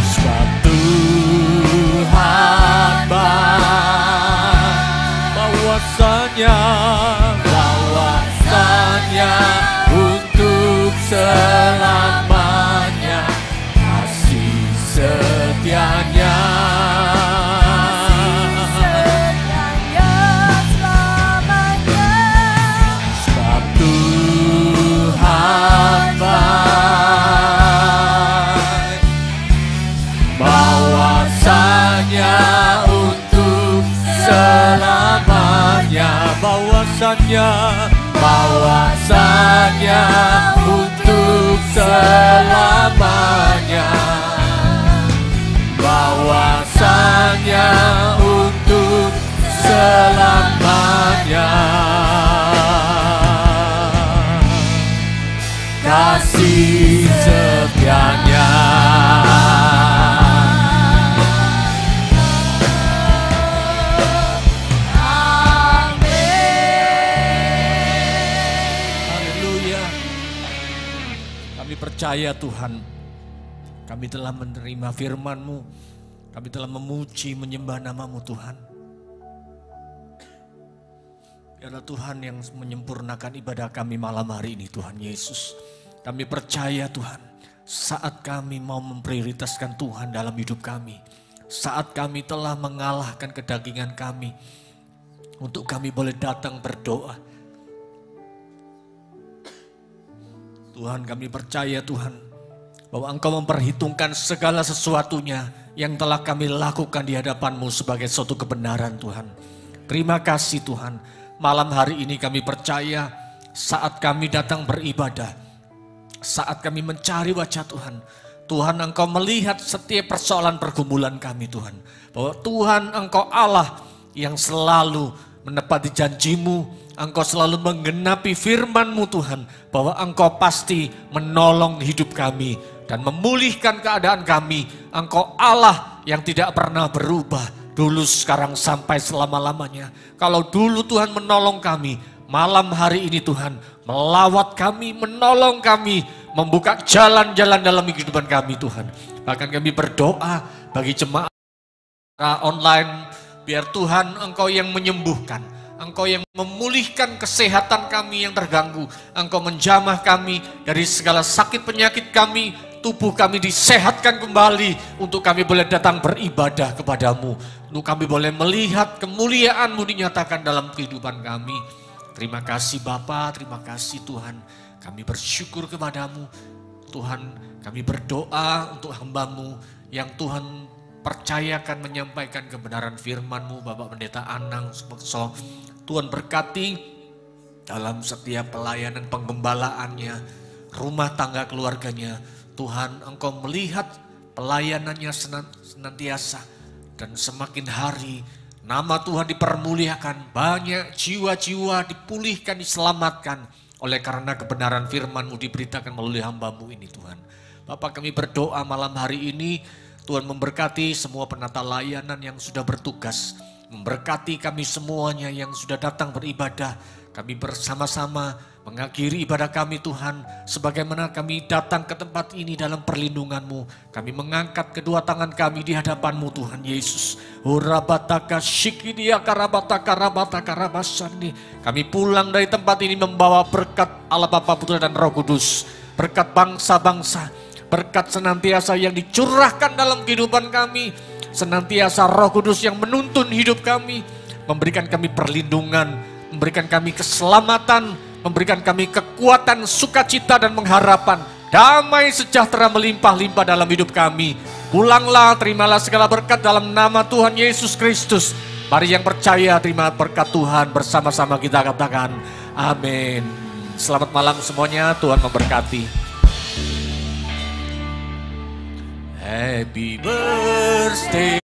Sebab Tuhan baik, bahwasanya untuk selamanya kasih setianya. Sebab Tuhan baik, bahwasanya untuk selamanya, bahwasanya untuk selamanya, bahwasanya untuk selamanya kasih setianya. Percaya Tuhan, kami telah menerima firman-Mu, kami telah memuji, menyembah nama-Mu Tuhan. Biarlah Tuhan yang menyempurnakan ibadah kami malam hari ini Tuhan Yesus. Kami percaya Tuhan, saat kami mau memprioritaskan Tuhan dalam hidup kami, saat kami telah mengalahkan kedagingan kami, untuk kami boleh datang berdoa. Tuhan, kami percaya Tuhan, bahwa Engkau memperhitungkan segala sesuatunya yang telah kami lakukan di hadapan-Mu sebagai suatu kebenaran Tuhan. Terima kasih Tuhan, malam hari ini kami percaya saat kami datang beribadah, saat kami mencari wajah Tuhan, Tuhan Engkau melihat setiap persoalan pergumulan kami Tuhan. Bahwa Tuhan Engkau Allah yang selalu menepati janji-Mu, Engkau selalu menggenapi firman-Mu Tuhan, bahwa Engkau pasti menolong hidup kami dan memulihkan keadaan kami. Engkau Allah yang tidak pernah berubah, dulu, sekarang, sampai selama-lamanya. Kalau dulu Tuhan menolong kami, malam hari ini Tuhan melawat kami, menolong kami, membuka jalan-jalan dalam kehidupan kami Tuhan. Bahkan kami berdoa bagi jemaat online, biar Tuhan Engkau yang menyembuhkan, Engkau yang memulihkan kesehatan kami yang terganggu. Engkau menjamah kami dari segala sakit penyakit kami. Tubuh kami disehatkan kembali untuk kami boleh datang beribadah kepadamu. Untuk kami boleh melihat kemuliaan-Mu dinyatakan dalam kehidupan kami. Terima kasih Bapa, terima kasih Tuhan. Kami bersyukur kepadamu. Tuhan, kami berdoa untuk hamba-Mu yang Tuhan percayakan menyampaikan kebenaran firman-Mu, Bapak Pendeta Anang Sumekso. Tuhan berkati dalam setiap pelayanan penggembalaannya, rumah tangga keluarganya. Tuhan, Engkau melihat pelayanannya senantiasa, dan semakin hari nama Tuhan dipermuliakan, banyak jiwa-jiwa dipulihkan, diselamatkan oleh karena kebenaran firman-Mu diberitakan melalui hamba-Mu ini Tuhan. Bapa, kami berdoa malam hari ini, Tuhan memberkati semua penata layanan yang sudah bertugas. Memberkati kami semuanya yang sudah datang beribadah. Kami bersama-sama mengakhiri ibadah kami Tuhan. Sebagaimana kami datang ke tempat ini dalam perlindungan-Mu. Kami mengangkat kedua tangan kami di hadapan-Mu Tuhan Yesus. Urabataka shikidia karabataka rabataka rabasani. Kami pulang dari tempat ini membawa berkat Allah Bapa, Putra dan Roh Kudus. Berkat bangsa-bangsa. Berkat senantiasa yang dicurahkan dalam kehidupan kami. Senantiasa Roh Kudus yang menuntun hidup kami. Memberikan kami perlindungan. Memberikan kami keselamatan. Memberikan kami kekuatan, sukacita dan pengharapan. Damai sejahtera melimpah-limpah dalam hidup kami. Pulanglah, terimalah segala berkat dalam nama Tuhan Yesus Kristus. Mari yang percaya terima berkat Tuhan. Bersama-sama kita katakan amin. Selamat malam semuanya, Tuhan memberkati. Happy birthday